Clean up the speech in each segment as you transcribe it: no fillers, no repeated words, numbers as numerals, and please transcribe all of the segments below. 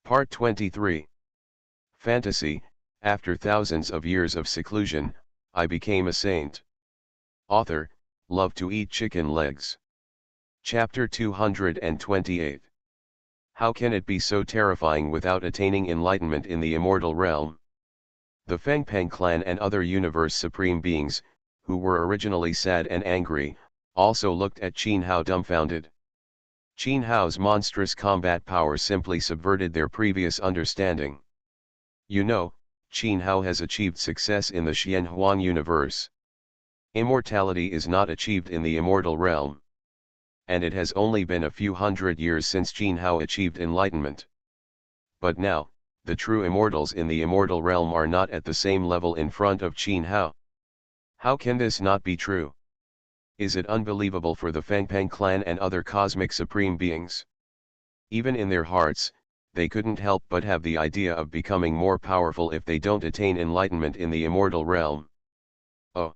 Part 23. Fantasy. After thousands of years of seclusion, I became a saint. Author, love to eat chicken legs. Chapter 228. How can it be so terrifying without attaining enlightenment in the immortal realm? The Fengpeng clan and other universe supreme beings, who were originally sad and angry, also looked at Qin Hao dumbfounded. Qin Hao's monstrous combat power simply subverted their previous understanding. You know, Qin Hao has achieved success in the Xianhuan universe. Immortality is not achieved in the immortal realm. And it has only been a few hundred years since Qin Hao achieved enlightenment. But now, the true immortals in the immortal realm are not at the same level in front of Qin Hao. How can this not be true? Is it unbelievable for the Fengpeng clan and other cosmic supreme beings? Even in their hearts, they couldn't help but have the idea of becoming more powerful if they don't attain enlightenment in the immortal realm. Oh!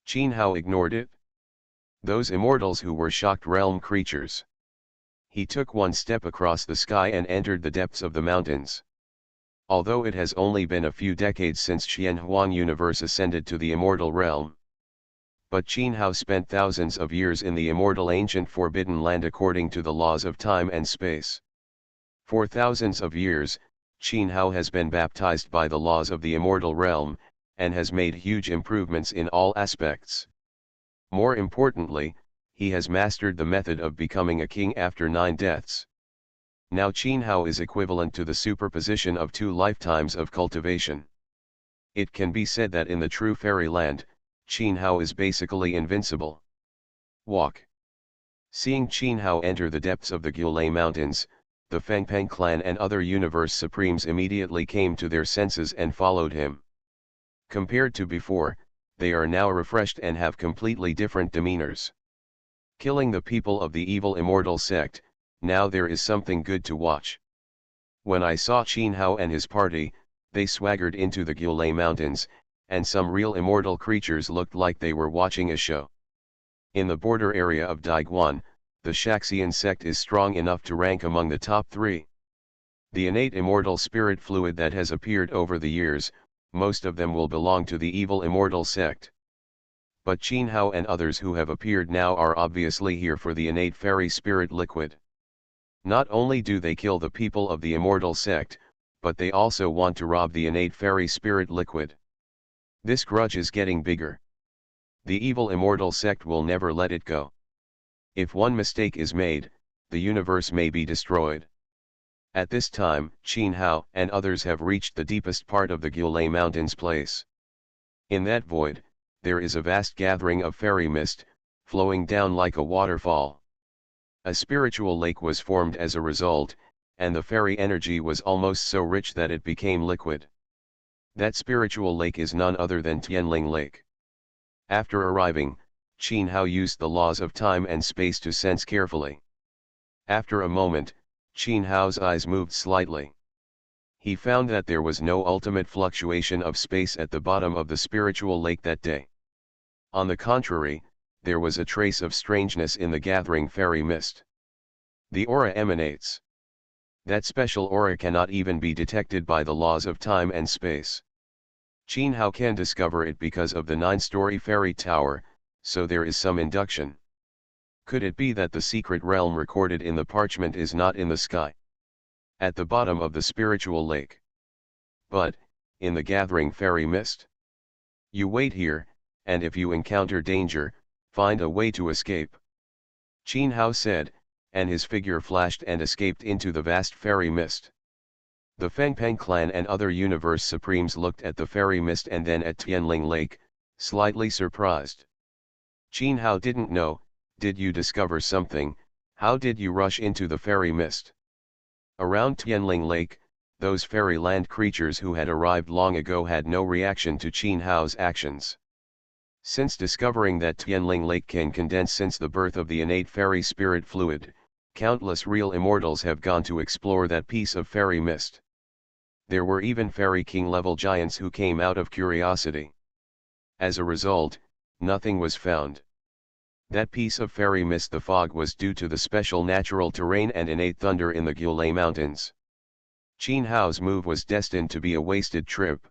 Qin Hao ignored it? Those immortals who were shocked realm creatures. He took one step across the sky and entered the depths of the mountains. Although it has only been a few decades since Xianhuan universe ascended to the immortal realm. But Qin Hao spent thousands of years in the immortal ancient forbidden land according to the laws of time and space. For thousands of years, Qin Hao has been baptized by the laws of the immortal realm, and has made huge improvements in all aspects. More importantly, he has mastered the method of becoming a king after 9 deaths. Now Qin Hao is equivalent to the superposition of 2 lifetimes of cultivation. It can be said that in the true fairyland, Qin Hao is basically invincible. Walk. Seeing Qin Hao enter the depths of the Gulay Mountains, the Fengpeng clan and other universe supremes immediately came to their senses and followed him. Compared to before, they are now refreshed and have completely different demeanors. Killing the people of the evil immortal sect, now there is something good to watch. When I saw Qin Hao and his party, they swaggered into the Gulay Mountains, and some real immortal creatures looked like they were watching a show. In the border area of Daiguan, the Shaxian sect is strong enough to rank among the top 3. The innate immortal spirit fluid that has appeared over the years, most of them will belong to the evil immortal sect. But Qin Hao and others who have appeared now are obviously here for the innate fairy spirit liquid. Not only do they kill the people of the immortal sect, but they also want to rob the innate fairy spirit liquid. This grudge is getting bigger. The evil immortal sect will never let it go. If one mistake is made, the universe may be destroyed. At this time, Qin Hao and others have reached the deepest part of the Gulay Mountains place. In that void, there is a vast gathering of fairy mist, flowing down like a waterfall. A spiritual lake was formed as a result, and the fairy energy was almost so rich that it became liquid. That spiritual lake is none other than Tianling Lake. After arriving, Qin Hao used the laws of time and space to sense carefully. After a moment, Qin Hao's eyes moved slightly. He found that there was no ultimate fluctuation of space at the bottom of the spiritual lake that day. On the contrary, there was a trace of strangeness in the gathering fairy mist. The aura emanates. That special aura cannot even be detected by the laws of time and space. Qin Hao can discover it because of the 9-story fairy tower, so there is some induction. Could it be that the secret realm recorded in the parchment is not in the sky, at the bottom of the spiritual lake, but in the gathering fairy mist? You wait here, and if you encounter danger, find a way to escape. Qin Hao said, and his figure flashed and escaped into the vast fairy mist. The Fengpeng clan and other universe supremes looked at the fairy mist and then at Tianling Lake, slightly surprised. Qin Hao didn't know, did you discover something? How did you rush into the fairy mist? Around Tianling Lake, those fairy land creatures who had arrived long ago had no reaction to Qin Hao's actions. Since discovering that Tianling Lake can condense since the birth of the innate fairy spirit fluid, countless real immortals have gone to explore that piece of fairy mist. There were even fairy king level giants who came out of curiosity. As a result, nothing was found. That piece of fairy mist, the fog, was due to the special natural terrain and innate thunder in the Gulay Mountains. Qin Hao's move was destined to be a wasted trip.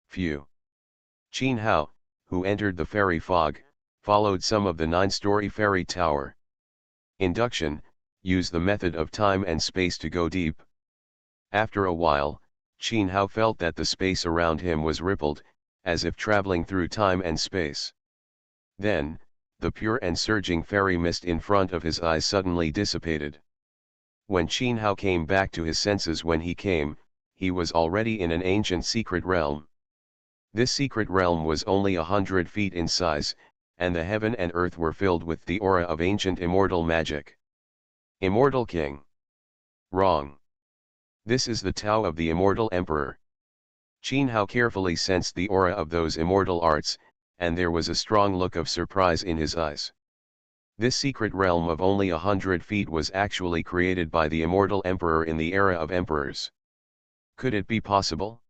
Phew. Qin Hao, who entered the fairy fog, followed some of the 9-story fairy tower. Induction: use the method of time and space to go deep. After a while, Qin Hao felt that the space around him was rippled, as if traveling through time and space. Then, the pure and surging fairy mist in front of his eyes suddenly dissipated. When Qin Hao came back to his senses, he was already in an ancient secret realm. This secret realm was only 100 feet in size, and the heaven and earth were filled with the aura of ancient immortal magic. Immortal King. Wrong. This is the Tao of the Immortal Emperor. Qin Hao carefully sensed the aura of those immortal arts, and there was a strong look of surprise in his eyes. This secret realm of only 100 feet was actually created by the Immortal Emperor in the era of emperors. Could it be possible?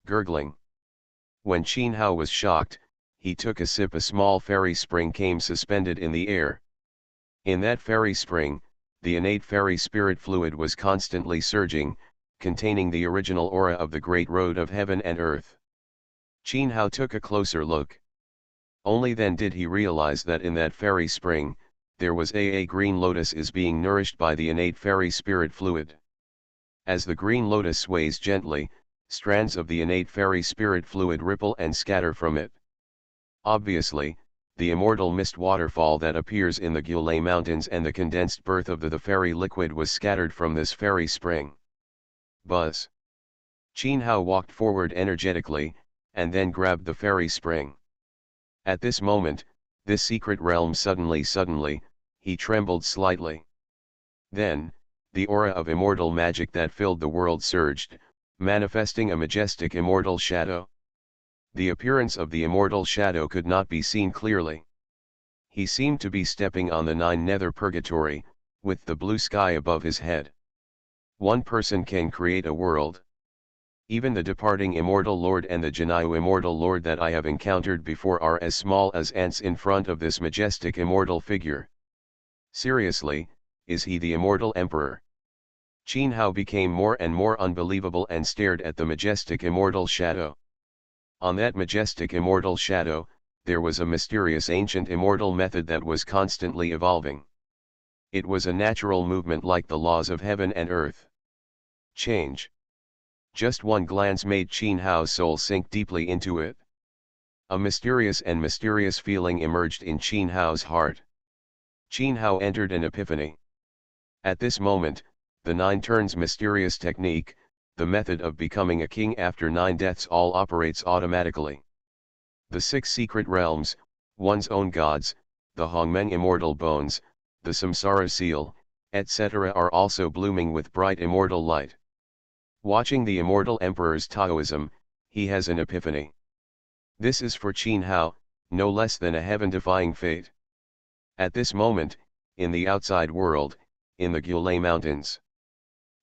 Gurgling. When Qin Hao was shocked, he took a sip. A small fairy spring came suspended in the air. In that fairy spring, the innate fairy spirit fluid was constantly surging, containing the original aura of the great road of heaven and earth. Qin Hao took a closer look. Only then did he realize that in that fairy spring, there was a green lotus is being nourished by the innate fairy spirit fluid. As the green lotus sways gently, strands of the innate fairy spirit fluid ripple and scatter from it. Obviously, the immortal mist waterfall that appears in the Gulay Mountains and the condensed birth of the fairy liquid was scattered from this fairy spring. Buzz. Qin Hao walked forward energetically, and then grabbed the fairy spring. At this moment, this secret realm suddenly, he trembled slightly. Then, the aura of immortal magic that filled the world surged, manifesting a majestic immortal shadow. The appearance of the immortal shadow could not be seen clearly. He seemed to be stepping on the 9 nether purgatory, with the blue sky above his head. One person can create a world. Even the departing immortal lord and the Janayu immortal lord that I have encountered before are as small as ants in front of this majestic immortal figure. Seriously, is he the immortal emperor? Qin Hao became more and more unbelievable and stared at the majestic immortal shadow. On that majestic immortal shadow, there was a mysterious ancient immortal method that was constantly evolving. It was a natural movement like the laws of heaven and earth. Change. Just one glance made Qin Hao's soul sink deeply into it. A mysterious feeling emerged in Qin Hao's heart. Qin Hao entered an epiphany. At this moment, the 9 turns mysterious technique, the method of becoming a king after 9 deaths, all operates automatically. The 6 secret realms, one's own gods, the Hongmeng immortal bones, the Samsara seal, etc. are also blooming with bright immortal light. Watching the immortal emperor's Taoism, he has an epiphany. This is for Qin Hao, no less than a heaven-defying fate. At this moment, in the outside world, in the Gulay Mountains.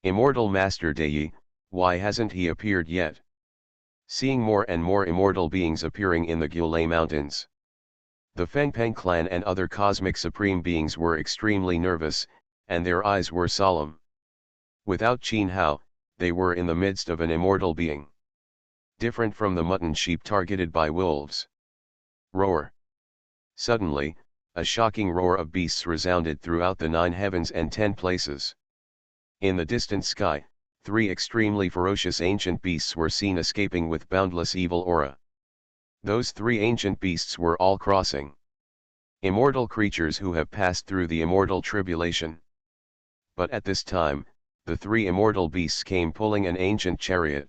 Immortal Master Dei, why hasn't he appeared yet? Seeing more and more immortal beings appearing in the Gulay Mountains. The Fengpeng clan and other cosmic supreme beings were extremely nervous, and their eyes were solemn. Without Qin Hao, they were in the midst of an immortal being. Different from the mutton sheep targeted by wolves. Roar. Suddenly, a shocking roar of beasts resounded throughout the 9 heavens and 10 places. In the distant sky, 3 extremely ferocious ancient beasts were seen escaping with boundless evil aura. Those 3 ancient beasts were all crossing. Immortal creatures who have passed through the immortal tribulation. But at this time, the 3 immortal beasts came pulling an ancient chariot.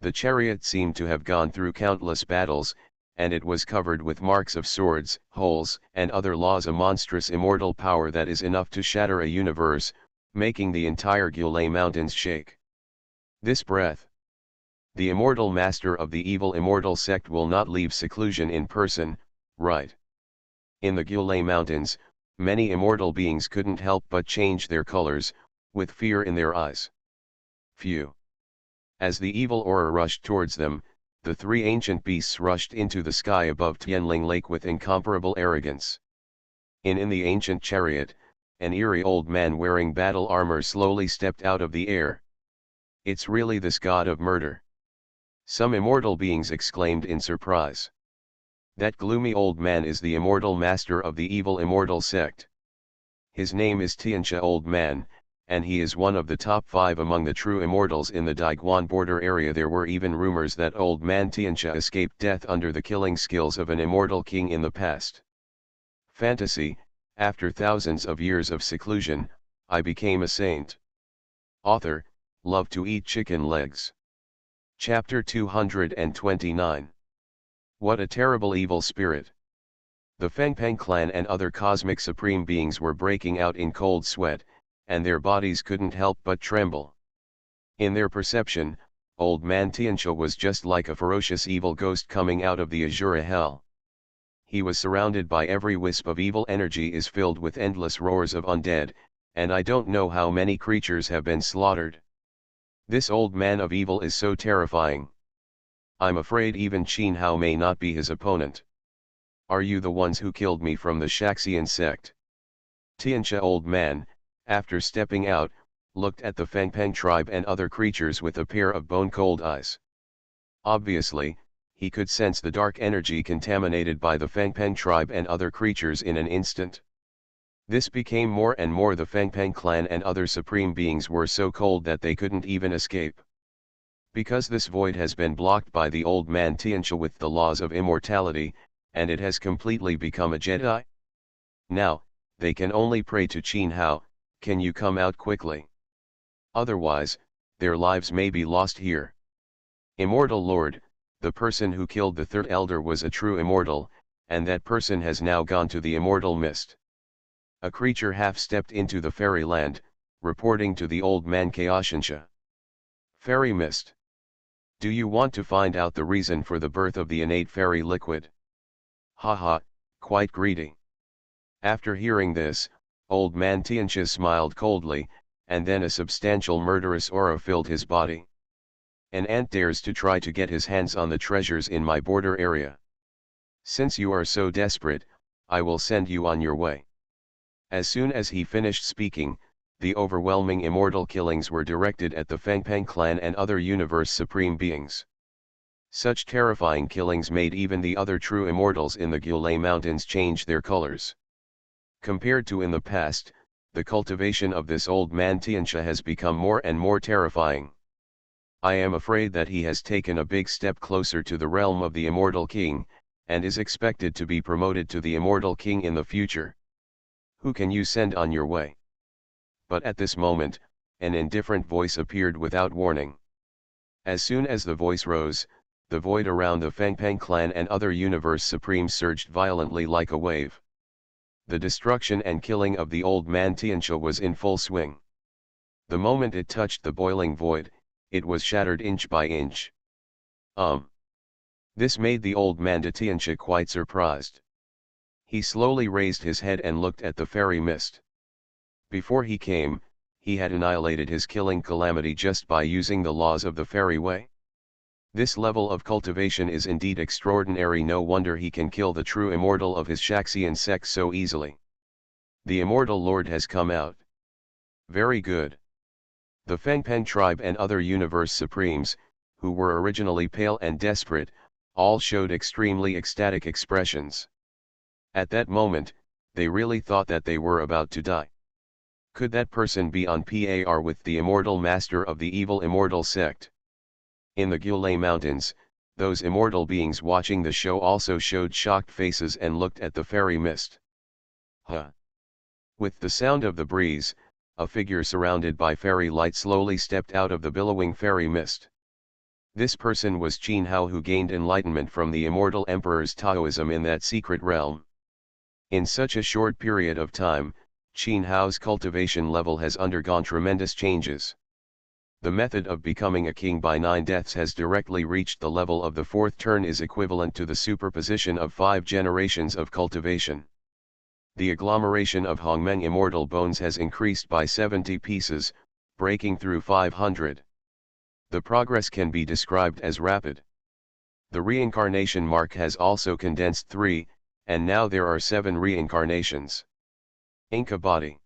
The chariot seemed to have gone through countless battles, and it was covered with marks of swords, holes, and other laws, a monstrous immortal power that is enough to shatter a universe, making the entire Gulay Mountains shake. This breath. The immortal master of the evil immortal sect will not leave seclusion in person, right? In the Gulay Mountains, many immortal beings couldn't help but change their colors, with fear in their eyes. Phew. As the evil aura rushed towards them, the 3 ancient beasts rushed into the sky above Tianling Lake with incomparable arrogance. In the ancient chariot, an eerie old man wearing battle armor slowly stepped out of the air. It's really this god of murder. Some immortal beings exclaimed in surprise. That gloomy old man is the immortal master of the evil immortal sect. His name is Tianxia Old Man, and he is one of the top 5 among the true immortals in the Daiguan border area. There were even rumors that Old Man Tianxia escaped death under the killing skills of an immortal king in the past. Fantasy, after thousands of years of seclusion, I became a saint. Author, love to eat chicken legs. Chapter 229. What a terrible evil spirit. The Fengpeng clan and other cosmic supreme beings were breaking out in cold sweat, and their bodies couldn't help but tremble. In their perception, Old Man Tianxia was just like a ferocious evil ghost coming out of the Azura hell. He was surrounded by every wisp of evil energy is filled with endless roars of undead, and I don't know how many creatures have been slaughtered. This old man of evil is so terrifying. I'm afraid even Qin Hao may not be his opponent. Are you the ones who killed me from the Shaxian sect? Tianxia Old Man, after stepping out, looked at the Fengpeng tribe and other creatures with a pair of bone-cold eyes. Obviously, he could sense the dark energy contaminated by the Fengpeng tribe and other creatures in an instant. This became more and more. The Fengpeng clan and other supreme beings were so cold that they couldn't even escape. Because this void has been blocked by the old man Tianxia with the laws of immortality, and it has completely become a Jedi. Now, they can only pray to Qin Hao, can you come out quickly? Otherwise, their lives may be lost here. Immortal Lord, the person who killed the third elder was a true immortal, and that person has now gone to the immortal mist. A creature half stepped into the fairyland, reporting to the old man Kaoshinsha. Fairy mist. Do you want to find out the reason for the birth of the innate fairy liquid? Haha, quite greedy. After hearing this, old man Tianxia smiled coldly, and then a substantial murderous aura filled his body. An ant dares to try to get his hands on the treasures in my border area. Since you are so desperate, I will send you on your way. As soon as he finished speaking, the overwhelming immortal killings were directed at the Fengpeng clan and other universe supreme beings. Such terrifying killings made even the other true immortals in the Gulay Mountains change their colors. Compared to in the past, the cultivation of this old man Tianxia has become more and more terrifying. I am afraid that he has taken a big step closer to the realm of the immortal king, and is expected to be promoted to the immortal king in the future. Who can you send on your way? But at this moment, an indifferent voice appeared without warning. As soon as the voice rose, the void around the Fengpeng clan and other universe supremes surged violently like a wave. The destruction and killing of the old man Tianxia was in full swing. The moment it touched the boiling void, it was shattered inch by inch. This made the old man Tianxia quite surprised. He slowly raised his head and looked at the fairy mist. Before he came, he had annihilated his killing calamity just by using the laws of the fairy way. This level of cultivation is indeed extraordinary. No wonder he can kill the true immortal of his Shaxian sect so easily. The immortal lord has come out. Very good. The Fengpeng tribe and other universe supremes, who were originally pale and desperate, all showed extremely ecstatic expressions. At that moment, they really thought that they were about to die. Could that person be on par with the immortal master of the evil immortal sect? In the Gulay Mountains, those immortal beings watching the show also showed shocked faces and looked at the fairy mist. Huh! With the sound of the breeze, a figure surrounded by fairy light slowly stepped out of the billowing fairy mist. This person was Qin Hao, who gained enlightenment from the immortal emperor's Taoism in that secret realm. In such a short period of time, Qin Hao's cultivation level has undergone tremendous changes. The method of becoming a king by 9 deaths has directly reached the level of the 4th turn, is equivalent to the superposition of 5 generations of cultivation. The agglomeration of Hongmeng immortal bones has increased by 70 pieces, breaking through 500. The progress can be described as rapid. The reincarnation mark has also condensed 3, and now there are 7 reincarnations. Inca body.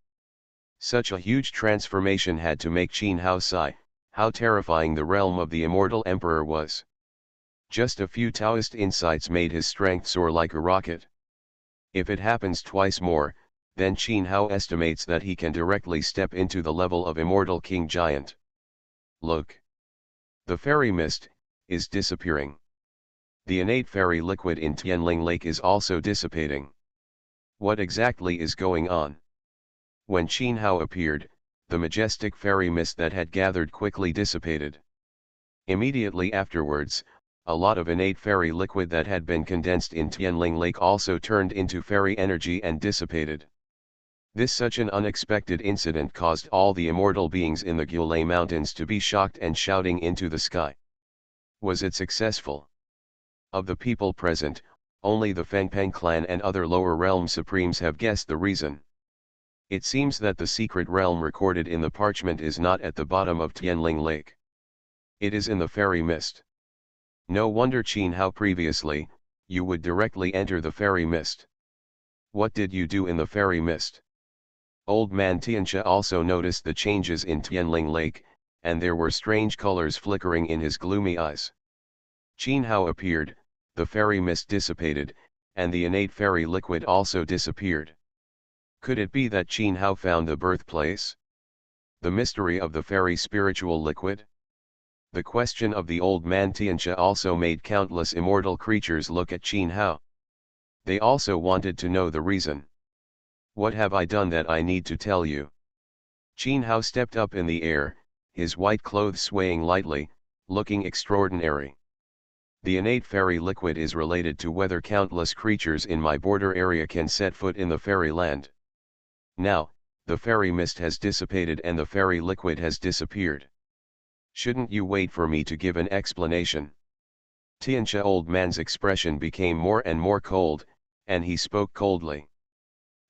Such a huge transformation had to make Qin Hao sigh. how terrifying the realm of the immortal emperor was. Just a few Taoist insights made his strength soar like a rocket. If it happens twice more, then Qin Hao estimates that he can directly step into the level of immortal king giant. Look! The fairy mist is disappearing. The innate fairy liquid in Tianling Lake is also dissipating. What exactly is going on? When Qin Hao appeared, the majestic fairy mist that had gathered quickly dissipated. Immediately afterwards, a lot of innate fairy liquid that had been condensed in Tianling Lake also turned into fairy energy and dissipated. This such an unexpected incident caused all the immortal beings in the Gulay Mountains to be shocked and shouting into the sky. Was it successful? Of the people present, only the Fengpeng clan and other lower realm supremes have guessed the reason. It seems that the secret realm recorded in the parchment is not at the bottom of Tianling Lake. It is in the fairy mist. No wonder Qin Hao previously, you would directly enter the fairy mist. What did you do in the fairy mist? Old man Tianxia also noticed the changes in Tianling Lake, and there were strange colors flickering in his gloomy eyes. Qin Hao appeared, the fairy mist dissipated, and the innate fairy liquid also disappeared. Could it be that Qin Hao found the birthplace? The mystery of the fairy spiritual liquid? The question of the old man Tianxia also made countless immortal creatures look at Qin Hao. They also wanted to know the reason. What have I done that I need to tell you? Qin Hao stepped up in the air, his white clothes swaying lightly, looking extraordinary. The innate fairy liquid is related to whether countless creatures in my border area can set foot in the fairy land. Now, the fairy mist has dissipated and the fairy liquid has disappeared. Shouldn't you wait for me to give an explanation? Tianxia old man's expression became more and more cold, and he spoke coldly.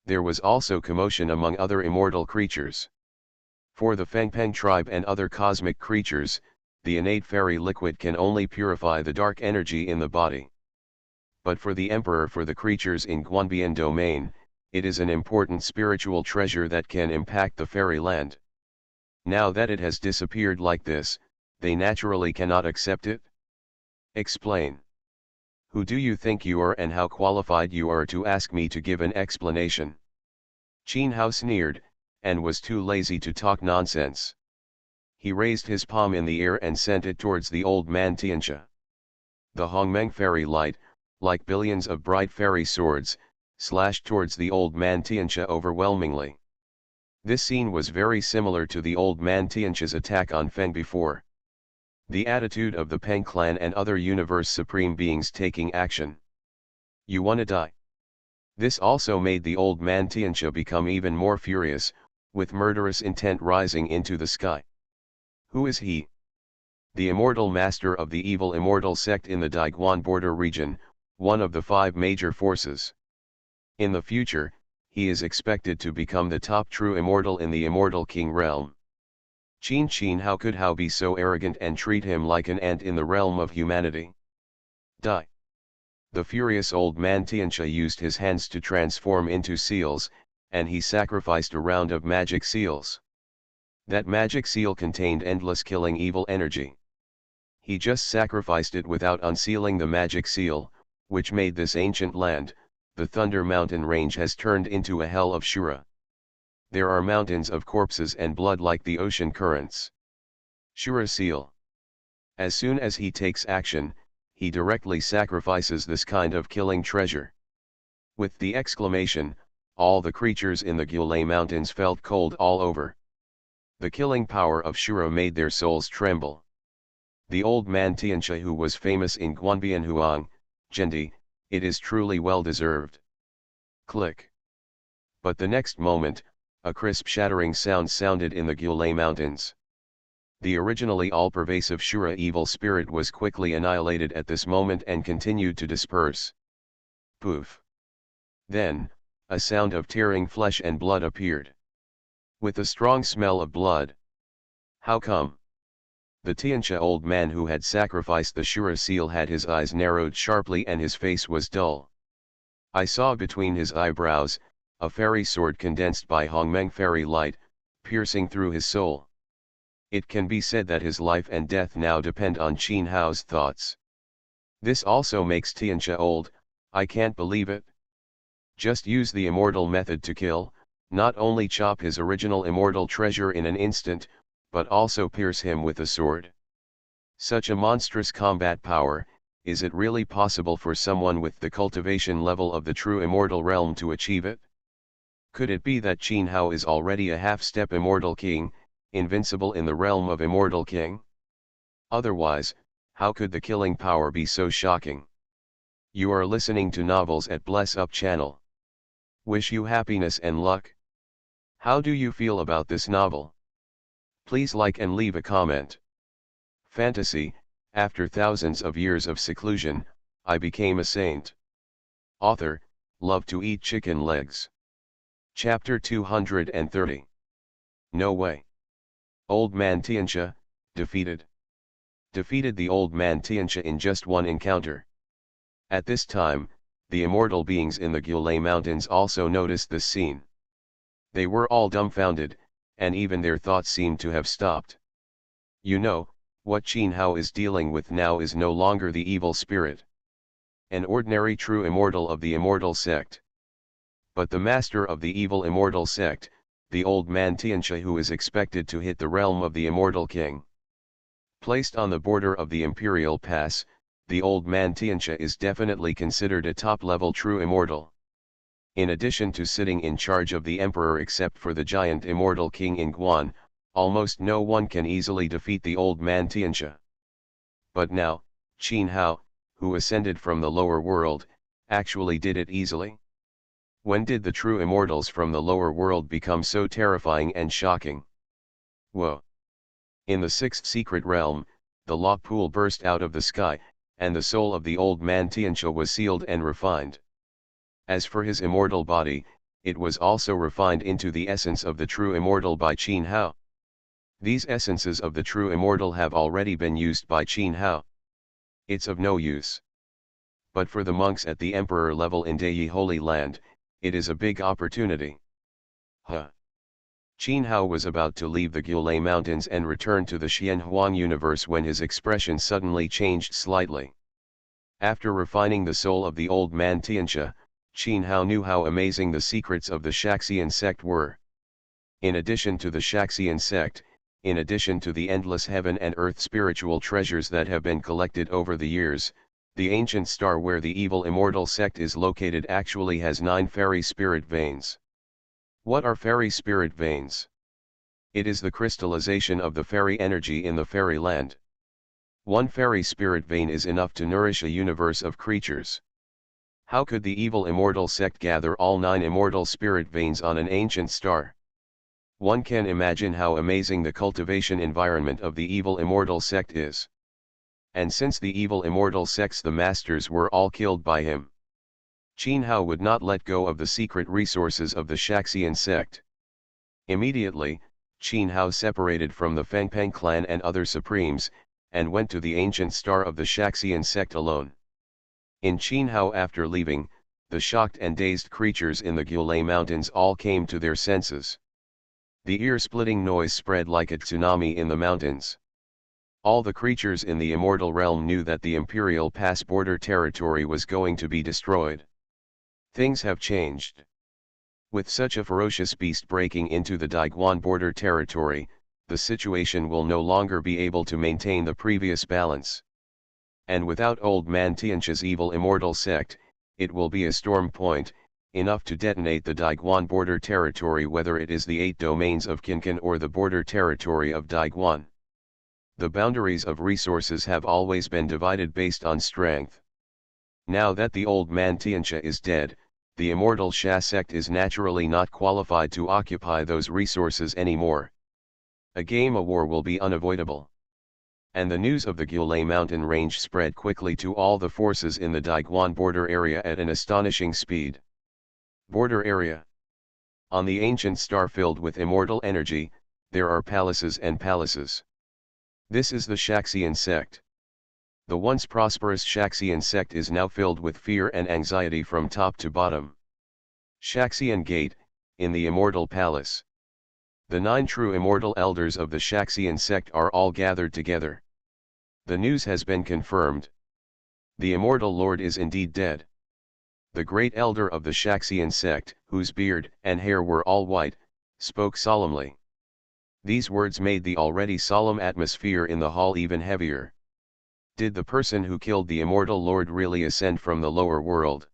There was also commotion among other immortal creatures. For the Fengpeng tribe and other cosmic creatures, the innate fairy liquid can only purify the dark energy in the body. But for the emperor, for the creatures in Guanbian domain, it is an important spiritual treasure that can impact the fairy land. Now that it has disappeared like this, they naturally cannot accept it. Explain. Who do you think you are and how qualified you are to ask me to give an explanation? Qin Hao sneered, and was too lazy to talk nonsense. He raised his palm in the air and sent it towards the old man Tianxia. The Hongmeng fairy light, like billions of bright fairy swords, slashed towards the old man Tianxia overwhelmingly. This scene was very similar to the old man Tianxia's attack on Feng before. The attitude of the Peng clan and other universe supreme beings taking action. You wanna die? This also made the old man Tianxia become even more furious, with murderous intent rising into the sky. Who is he? The immortal master of the evil immortal sect in the Daiguan border region, one of the 5 major forces. In the future, he is expected to become the top true immortal in the immortal king realm. Qin, how could Hao be so arrogant and treat him like an ant in the realm of humanity? Die. The furious old man Tianxia used his hands to transform into seals, and he sacrificed a round of magic seals. That magic seal contained endless killing evil energy. He just sacrificed it without unsealing the magic seal, which made this ancient land, the Thunder Mountain range, has turned into a hell of Shura. There are mountains of corpses and blood like the ocean currents. Shura seal. As soon as he takes action, he directly sacrifices this kind of killing treasure. With the exclamation, all the creatures in the Gulay Mountains felt cold all over. The killing power of Shura made their souls tremble. The old man Tianxia, who was famous in Guanbian Huang, Jendi, it is truly well deserved. Click. But the next moment, a crisp shattering sound sounded in the Gulay Mountains. The originally all-pervasive Shura evil spirit was quickly annihilated at this moment and continued to disperse. Poof. Then, a sound of tearing flesh and blood appeared. With a strong smell of blood. How come? The Tianxia old man who had sacrificed the Shura seal had his eyes narrowed sharply and his face was dull. I saw between his eyebrows, a fairy sword condensed by Hongmeng fairy light, piercing through his soul. It can be said that his life and death now depend on Qin Hao's thoughts. This also makes Tianxia old. I can't believe it. Just use the immortal method to kill, not only chop his original immortal treasure in an instant, but also pierce him with a sword. Such a monstrous combat power, is it really possible for someone with the cultivation level of the true immortal realm to achieve it? Could it be that Qin Hao is already a half-step immortal king, invincible in the realm of immortal king? Otherwise, how could the killing power be so shocking? You are listening to Novels at Bless Up channel. Wish you happiness and luck. How do you feel about this novel? Please like and leave a comment. Fantasy, after thousands of years of seclusion, I became a saint. Author, love to eat chicken legs. Chapter 230. No way. Old man Tianxia, defeated. Defeated the old man Tianxia in just one encounter. At this time, the immortal beings in the Gulay Mountains also noticed this scene. They were all dumbfounded, and even their thoughts seemed to have stopped. You know, what Qin Hao is dealing with now is no longer the evil spirit. An ordinary true immortal of the immortal sect. But the master of the evil immortal sect, the old man Tianxia, who is expected to hit the realm of the immortal king. Placed on the border of the imperial pass, the old man Tianxia is definitely considered a top-level true immortal. In addition to sitting in charge of the emperor except for the giant immortal king in Guan, almost no one can easily defeat the old man Tianxia. But now, Qin Hao, who ascended from the lower world, actually did it easily. When did the true immortals from the lower world become so terrifying and shocking? Whoa! In the sixth secret realm, the law pool burst out of the sky, and the soul of the old man Tianxia was sealed and refined. As for his immortal body, it was also refined into the essence of the true immortal by Qin Hao. These essences of the true immortal have already been used by Qin Hao. It's of no use. But for the monks at the emperor level in Daiyi Holy Land, it is a big opportunity. Qin Hao was about to leave the Gulay Mountains and return to the Xianhuang universe when his expression suddenly changed slightly. After refining the soul of the old man Tianxia, Qin Hao knew how amazing the secrets of the Shaxian sect were. In addition to the Shaxian sect, in addition to the endless heaven and earth spiritual treasures that have been collected over the years, the ancient star where the evil immortal sect is located actually has 9 fairy spirit veins. What are fairy spirit veins? It is the crystallization of the fairy energy in the fairy land. One fairy spirit vein is enough to nourish a universe of creatures. How could the evil immortal sect gather all 9 immortal spirit veins on an ancient star? One can imagine how amazing the cultivation environment of the evil immortal sect is. And since the evil immortal sect's the masters were all killed by him, Qin Hao would not let go of the secret resources of the Shaxian sect. Immediately, Qin Hao separated from the Fengpeng clan and other supremes, and went to the ancient star of the Shaxian sect alone. In Qin Hao after leaving, the shocked and dazed creatures in the Gulay Mountains all came to their senses. The ear-splitting noise spread like a tsunami in the mountains. All the creatures in the immortal realm knew that the Imperial Pass border territory was going to be destroyed. Things have changed. With such a ferocious beast breaking into the Daiguan border territory, the situation will no longer be able to maintain the previous balance. And without old man Tianxia's evil immortal sect, it will be a storm point, enough to detonate the Daiguan border territory, whether it is the 8 domains of Qincan or the border territory of Daiguan. The boundaries of resources have always been divided based on strength. Now that the old man Tianxia is dead, the immortal Sha sect is naturally not qualified to occupy those resources anymore. A war will be unavoidable. And the news of the Gulay mountain range spread quickly to all the forces in the Daiguan border area at an astonishing speed. Border area. On the ancient star filled with immortal energy, there are palaces and palaces. This is the Shaxian sect. The once prosperous Shaxian sect is now filled with fear and anxiety from top to bottom. Shaxian Gate, in the Immortal Palace. The 9 true immortal elders of the Shaxian sect are all gathered together. The news has been confirmed. The immortal lord is indeed dead. The great elder of the Shaxian sect, whose beard and hair were all white, spoke solemnly. These words made the already solemn atmosphere in the hall even heavier. Did the person who killed the immortal lord really ascend from the lower world?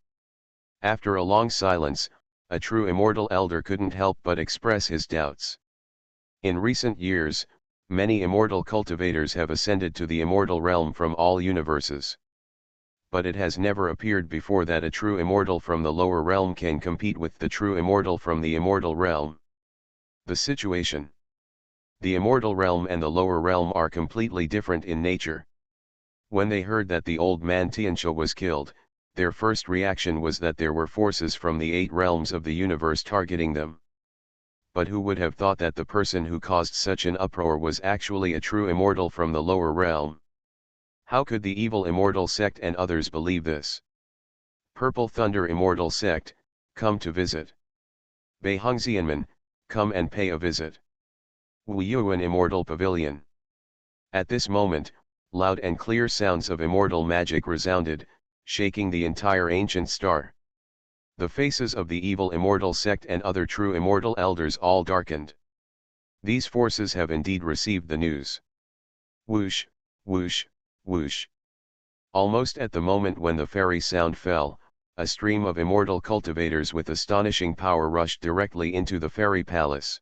After a long silence, a true immortal elder couldn't help but express his doubts. In recent years, many immortal cultivators have ascended to the immortal realm from all universes. But it has never appeared before that a true immortal from the lower realm can compete with the true immortal from the immortal realm. The situation. The immortal realm and the lower realm are completely different in nature. When they heard that the old man Tianxia was killed, their first reaction was that there were forces from the 8 realms of the universe targeting them. But who would have thought that the person who caused such an uproar was actually a true immortal from the lower realm? How could the evil immortal sect and others believe this? Purple Thunder Immortal Sect, come to visit. Beihongxianmen, come and pay a visit. Wu Yuan Immortal Pavilion. At this moment, loud and clear sounds of immortal magic resounded, shaking the entire ancient star. The faces of the evil immortal sect and other true immortal elders all darkened. These forces have indeed received the news. Whoosh, whoosh, whoosh. Almost at the moment when the fairy sound fell, a stream of immortal cultivators with astonishing power rushed directly into the fairy palace.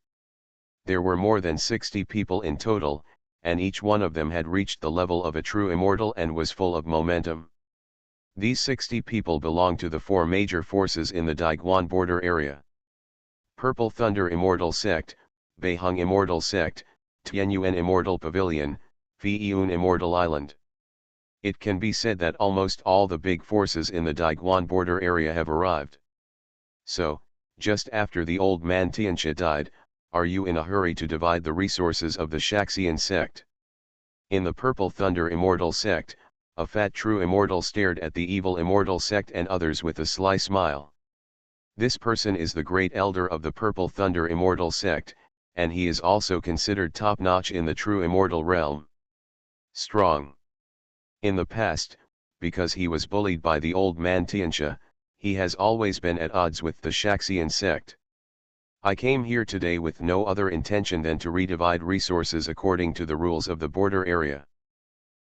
There were more than 60 people in total, and each one of them had reached the level of a true immortal and was full of momentum. These 60 people belong to the 4 major forces in the Daiguan border area. Purple Thunder Immortal Sect, Beihong Immortal Sect, Tianyuan Immortal Pavilion, Feiyun Immortal Island. It can be said that almost all the big forces in the Daiguan border area have arrived. So, just after the old man Tianxia died, are you in a hurry to divide the resources of the Shaxian sect? In the Purple Thunder Immortal Sect, a fat true immortal stared at the evil immortal sect and others with a sly smile. This person is the great elder of the Purple Thunder Immortal Sect, and he is also considered top-notch in the true immortal realm. Strong. In the past, because he was bullied by the old man Tianxia, he has always been at odds with the Shaxian sect. I came here today with no other intention than to redivide resources according to the rules of the border area.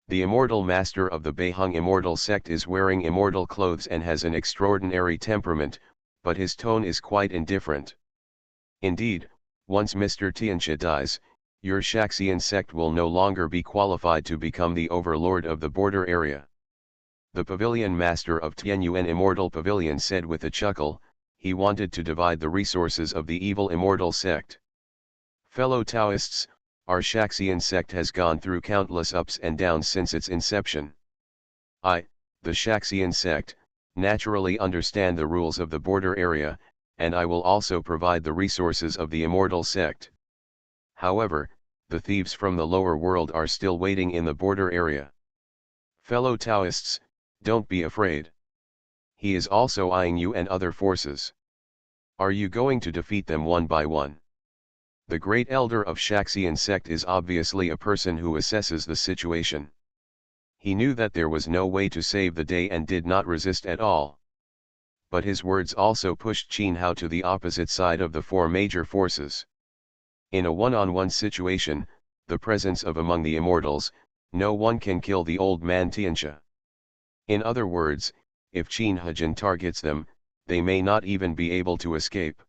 The immortal master of the Beihong Immortal Sect is wearing immortal clothes and has an extraordinary temperament, but his tone is quite indifferent. Indeed, once Mr. Tianxia dies, your Shaxian sect will no longer be qualified to become the overlord of the border area. The pavilion master of Tianyuan Immortal Pavilion said with a chuckle, he wanted to divide the resources of the evil immortal sect. Fellow Taoists, our Shaxian sect has gone through countless ups and downs since its inception. I, the Shaxian sect, naturally understand the rules of the border area, and I will also provide the resources of the immortal sect. However, the thieves from the lower world are still waiting in the border area. Fellow Taoists, don't be afraid. He is also eyeing you and other forces. Are you going to defeat them one by one? The great elder of Shaxian sect is obviously a person who assesses the situation. He knew that there was no way to save the day and did not resist at all. But his words also pushed Qin Hao to the opposite side of the 4 major forces. In a one-on-one situation, the presence of among the immortals, no one can kill the old man Tianxia. In other words, if Qin Hajin targets them, they may not even be able to escape.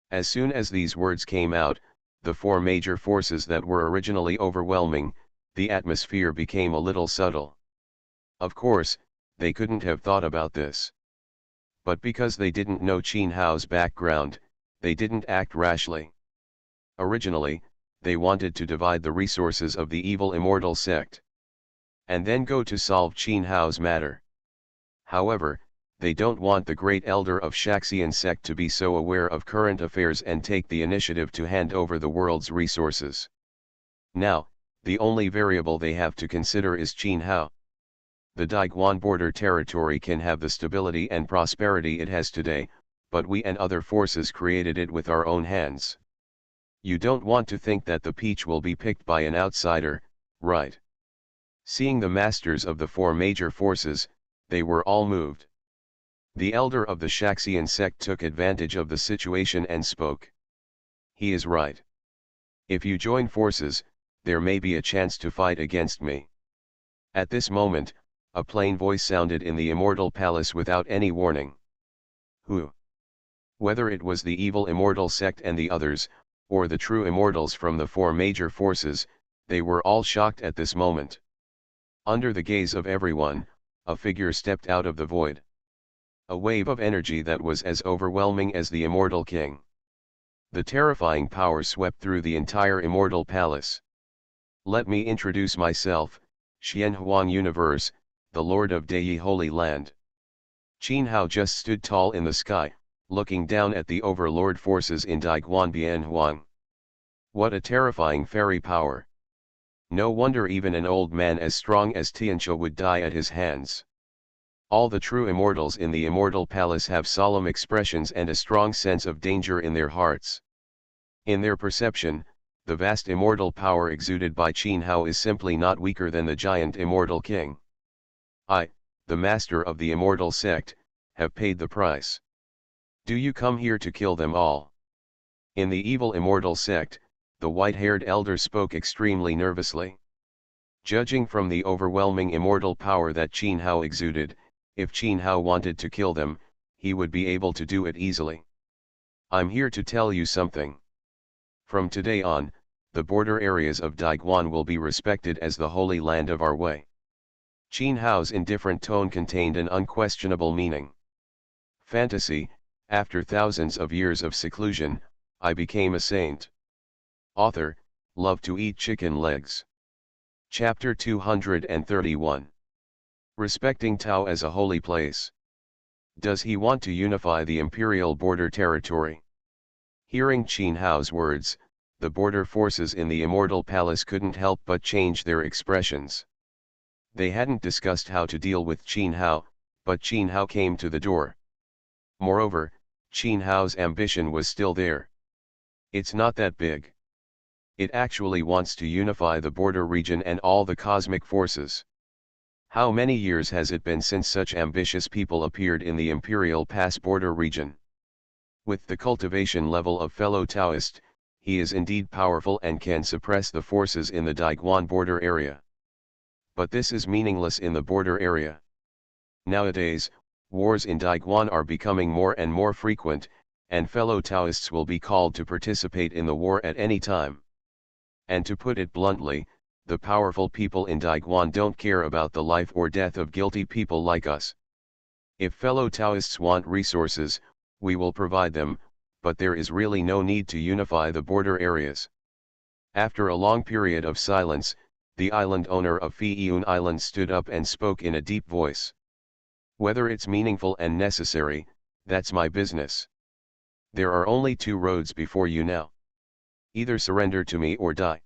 As soon as these words came out, the 4 major forces that were originally overwhelming, the atmosphere became a little subtle. Of course, they couldn't have thought about this. But because they didn't know Qin Hao's background, they didn't act rashly. Originally, they wanted to divide the resources of the evil immortal sect, and then go to solve Qin Hao's matter. However, they don't want the great elder of Shaxian sect to be so aware of current affairs and take the initiative to hand over the world's resources. Now, the only variable they have to consider is Qin Hao. The Daiguan border territory can have the stability and prosperity it has today, but we and other forces created it with our own hands. You don't want to think that the peach will be picked by an outsider, right? Seeing the masters of the four major forces, they were all moved. The elder of the Shaxian sect took advantage of the situation and spoke. He is right. If you join forces, there may be a chance to fight against me. At this moment, a plain voice sounded in the immortal palace without any warning. Who? Whether it was the evil immortal sect and the others, or the true immortals from the four major forces, they were all shocked at this moment. Under the gaze of everyone, a figure stepped out of the void. A wave of energy that was as overwhelming as the immortal king. The terrifying power swept through the entire immortal palace. Let me introduce myself, Xian Huang Universe, the Lord of Dei Holy Land. Qin Hao just stood tall in the sky, looking down at the overlord forces in Daiguan Bian Huang. What a terrifying fairy power! No wonder even an old man as strong as Tianxia would die at his hands. All the true immortals in the immortal palace have solemn expressions and a strong sense of danger in their hearts. In their perception, the vast immortal power exuded by Qin Hao is simply not weaker than the giant immortal king. I, the master of the immortal sect, have paid the price. Do you come here to kill them all? In the evil immortal sect, the white-haired elder spoke extremely nervously. Judging from the overwhelming immortal power that Qin Hao exuded, if Qin Hao wanted to kill them, he would be able to do it easily. I'm here to tell you something. From today on, the border areas of Daiguan will be respected as the holy land of our way. Qin Hao's indifferent tone contained an unquestionable meaning. Fantasy, after thousands of years of seclusion, I became a saint. Author, love to eat chicken legs. Chapter 231. Respecting Tao as a holy place. Does he want to unify the imperial border territory? Hearing Qin Hao's words, the border forces in the immortal palace couldn't help but change their expressions. They hadn't discussed how to deal with Qin Hao, but Qin Hao came to the door. Moreover, Qin Hao's ambition was still there. It's not that big. It actually wants to unify the border region and all the cosmic forces. How many years has it been since such ambitious people appeared in the Imperial Pass border region? With the cultivation level of fellow Taoist, he is indeed powerful and can suppress the forces in the Daiguan border area. But this is meaningless in the border area. Nowadays, wars in Daiguan are becoming more and more frequent, and fellow Taoists will be called to participate in the war at any time. And to put it bluntly, the powerful people in Daiguan don't care about the life or death of guilty people like us. If fellow Taoists want resources, we will provide them, but there is really no need to unify the border areas. After a long period of silence, the island owner of Fiyun Island stood up and spoke in a deep voice. Whether it's meaningful and necessary, that's my business. There are only two roads before you now. Either surrender to me or die.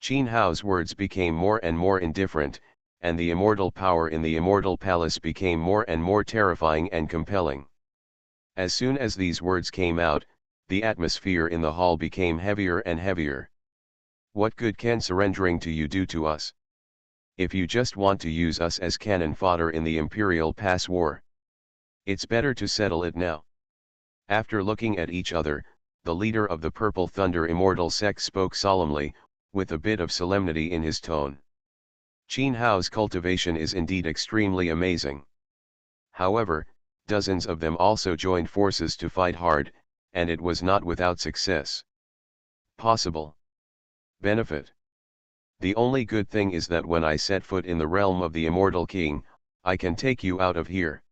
Qin Hao's words became more and more indifferent, and the immortal power in the immortal palace became more and more terrifying and compelling. As soon as these words came out, the atmosphere in the hall became heavier and heavier. What good can surrendering to you do to us? If you just want to use us as cannon fodder in the Imperial Pass War, it's better to settle it now. After looking at each other, the leader of the Purple Thunder Immortal Sect spoke solemnly, with a bit of solemnity in his tone. Qin Hao's cultivation is indeed extremely amazing. However, dozens of them also joined forces to fight hard, and it was not without success. Possible benefit. The only good thing is that when I set foot in the realm of the Immortal King, I can take you out of here.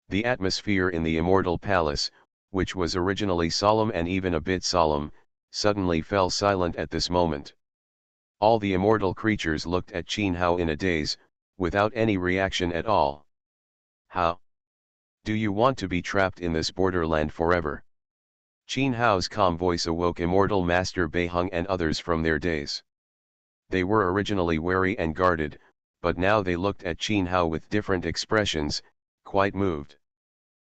The atmosphere in the Immortal Palace, which was originally solemn and even a bit solemn, suddenly fell silent at this moment. All the immortal creatures looked at Qin Hao in a daze, without any reaction at all. How? Do you want to be trapped in this borderland forever? Qin Hao's calm voice awoke Immortal Master Beiheng and others from their daze. They were originally wary and guarded, but now they looked at Qin Hao with different expressions, quite moved.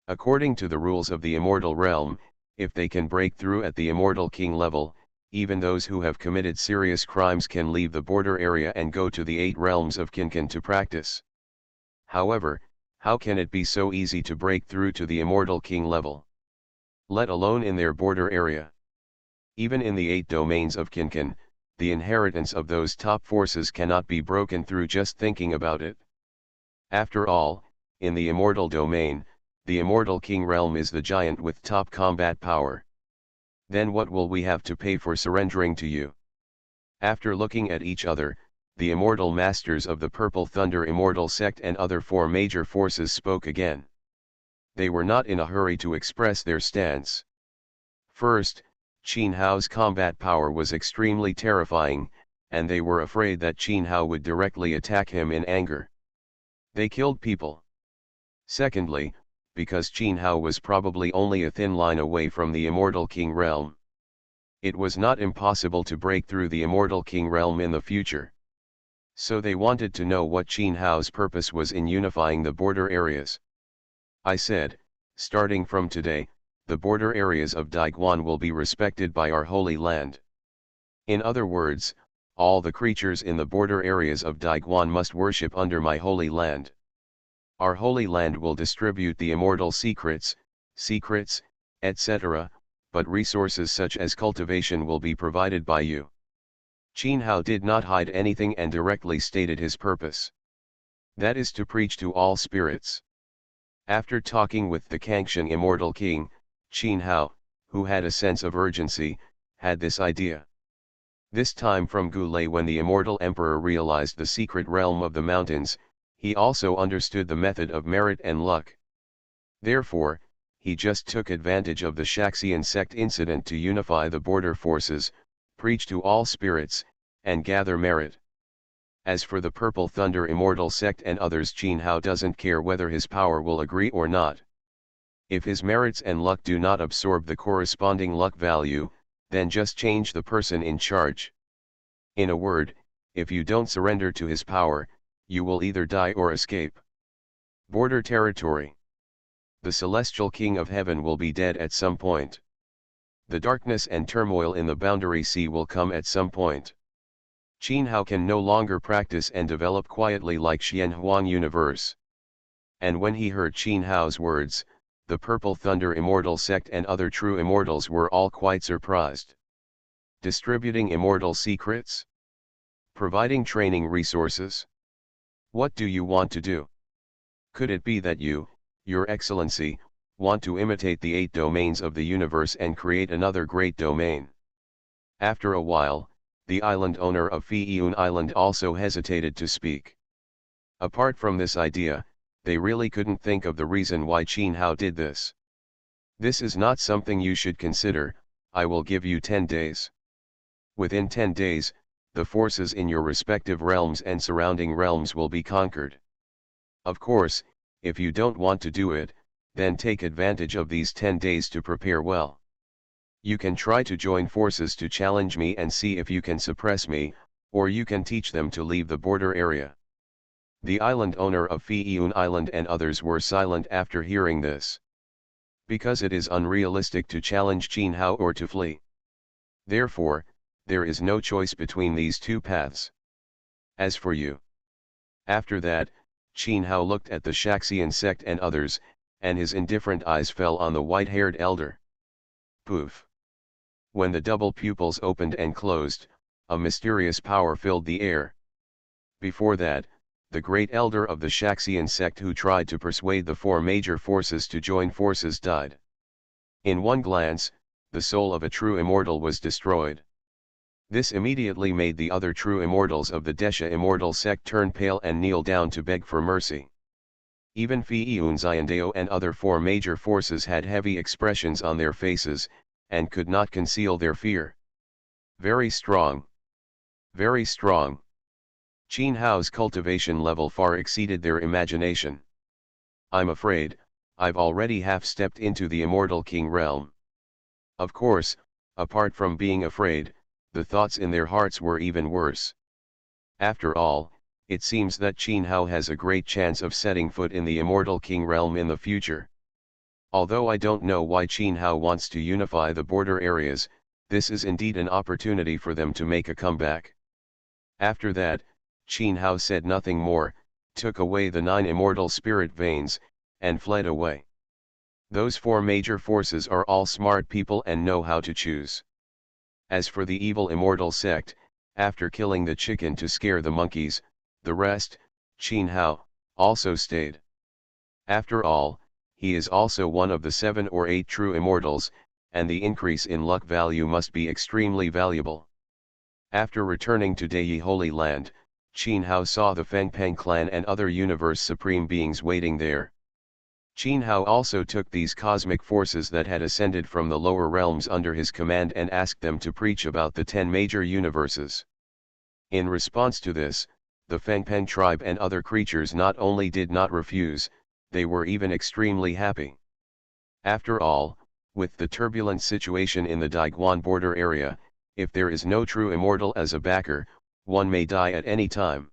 According to the rules of the immortal realm, if they can break through at the Immortal King level, even those who have committed serious crimes can leave the border area and go to the 8 realms of Kinkan to practice. However, how can it be so easy to break through to the immortal king level? Let alone in their border area. Even in the 8 domains of Kinkan, the inheritance of those top forces cannot be broken through just thinking about it. After all, in the immortal domain, the immortal king realm is the giant with top combat power. Then what will we have to pay for surrendering to you? After looking at each other, the immortal masters of the Purple Thunder Immortal Sect and other 4 major forces spoke again. They were not in a hurry to express their stance. First, Qin Hao's combat power was extremely terrifying, and they were afraid that Qin Hao would directly attack him in anger. They killed people. Secondly, because Qin Hao was probably only a thin line away from the Immortal King realm. It was not impossible to break through the Immortal King realm in the future. So they wanted to know what Qin Hao's purpose was in unifying the border areas. I said, starting from today, the border areas of Daiguan will be respected by our holy land. In other words, all the creatures in the border areas of Daiguan must worship under my holy land. Our holy land will distribute the immortal secrets, etc., but resources such as cultivation will be provided by you. Qin Hao did not hide anything and directly stated his purpose. That is to preach to all spirits. After talking with the Kangxiang Immortal King, Qin Hao, who had a sense of urgency, had this idea. This time from Gulei, when the immortal emperor realized the secret realm of the mountains, he also understood the method of merit and luck. Therefore, he just took advantage of the Shaxian sect incident to unify the border forces, preach to all spirits, and gather merit. As for the Purple Thunder Immortal Sect and others, Qin Hao doesn't care whether his power will agree or not. If his merits and luck do not absorb the corresponding luck value, then just change the person in charge. In a word, if you don't surrender to his power, you will either die or escape. Border territory. The celestial king of heaven will be dead at some point. The darkness and turmoil in the boundary sea will come at some point. Qin Hao can no longer practice and develop quietly like Xian Huang universe. And when he heard Qin Hao's words, the Purple Thunder Immortal Sect and other true immortals were all quite surprised. Distributing immortal secrets? Providing training resources? What do you want to do? Could it be that you, Your Excellency, want to imitate the 8 domains of the universe and create another great domain? After a while, the island owner of Fi'iyun Island also hesitated to speak. Apart from this idea, they really couldn't think of the reason why Qin Hao did this. This is not something you should consider. I will give you 10 days. Within 10 days, the forces in your respective realms and surrounding realms will be conquered. Of course, if you don't want to do it, then take advantage of these 10 days to prepare well. You can try to join forces to challenge me and see if you can suppress me, or you can teach them to leave the border area. The island owner of Fi'iyun Island and others were silent after hearing this. Because it is unrealistic to challenge Qin Hao or to flee. Therefore, there is no choice between these 2 paths. As for you. After that, Qin Hao looked at the Shaxian sect and others, and his indifferent eyes fell on the white-haired elder. Poof! When the double pupils opened and closed, a mysterious power filled the air. Before that, the great elder of the Shaxian sect who tried to persuade the 4 major forces to join forces died. In one glance, the soul of a true immortal was destroyed. This immediately made the other true immortals of the Desha immortal sect turn pale and kneel down to beg for mercy. Even Fi'iyun Xiandao and other 4 major forces had heavy expressions on their faces, and could not conceal their fear. Very strong. Very strong. Qin Hao's cultivation level far exceeded their imagination. I'm afraid, I've already half-stepped into the Immortal King realm. Of course, apart from being afraid, the thoughts in their hearts were even worse. After all, it seems that Qin Hao has a great chance of setting foot in the Immortal King realm in the future. Although I don't know why Qin Hao wants to unify the border areas, this is indeed an opportunity for them to make a comeback. After that, Qin Hao said nothing more, took away the 9 immortal spirit veins, and fled away. Those 4 major forces are all smart people and know how to choose. As for the evil immortal sect, after killing the chicken to scare the monkeys, the rest, Qin Hao, also stayed. After all, he is also one of the 7 or 8 true immortals, and the increase in luck value must be extremely valuable. After returning to Dei Holy Land, Qin Hao saw the Fengpeng clan and other universe supreme beings waiting there. Qin Hao also took these cosmic forces that had ascended from the lower realms under his command and asked them to preach about the 10 major universes. In response to this, the Fengpeng tribe and other creatures not only did not refuse, they were even extremely happy. After all, with the turbulent situation in the Daiguan border area, if there is no true immortal as a backer, one may die at any time.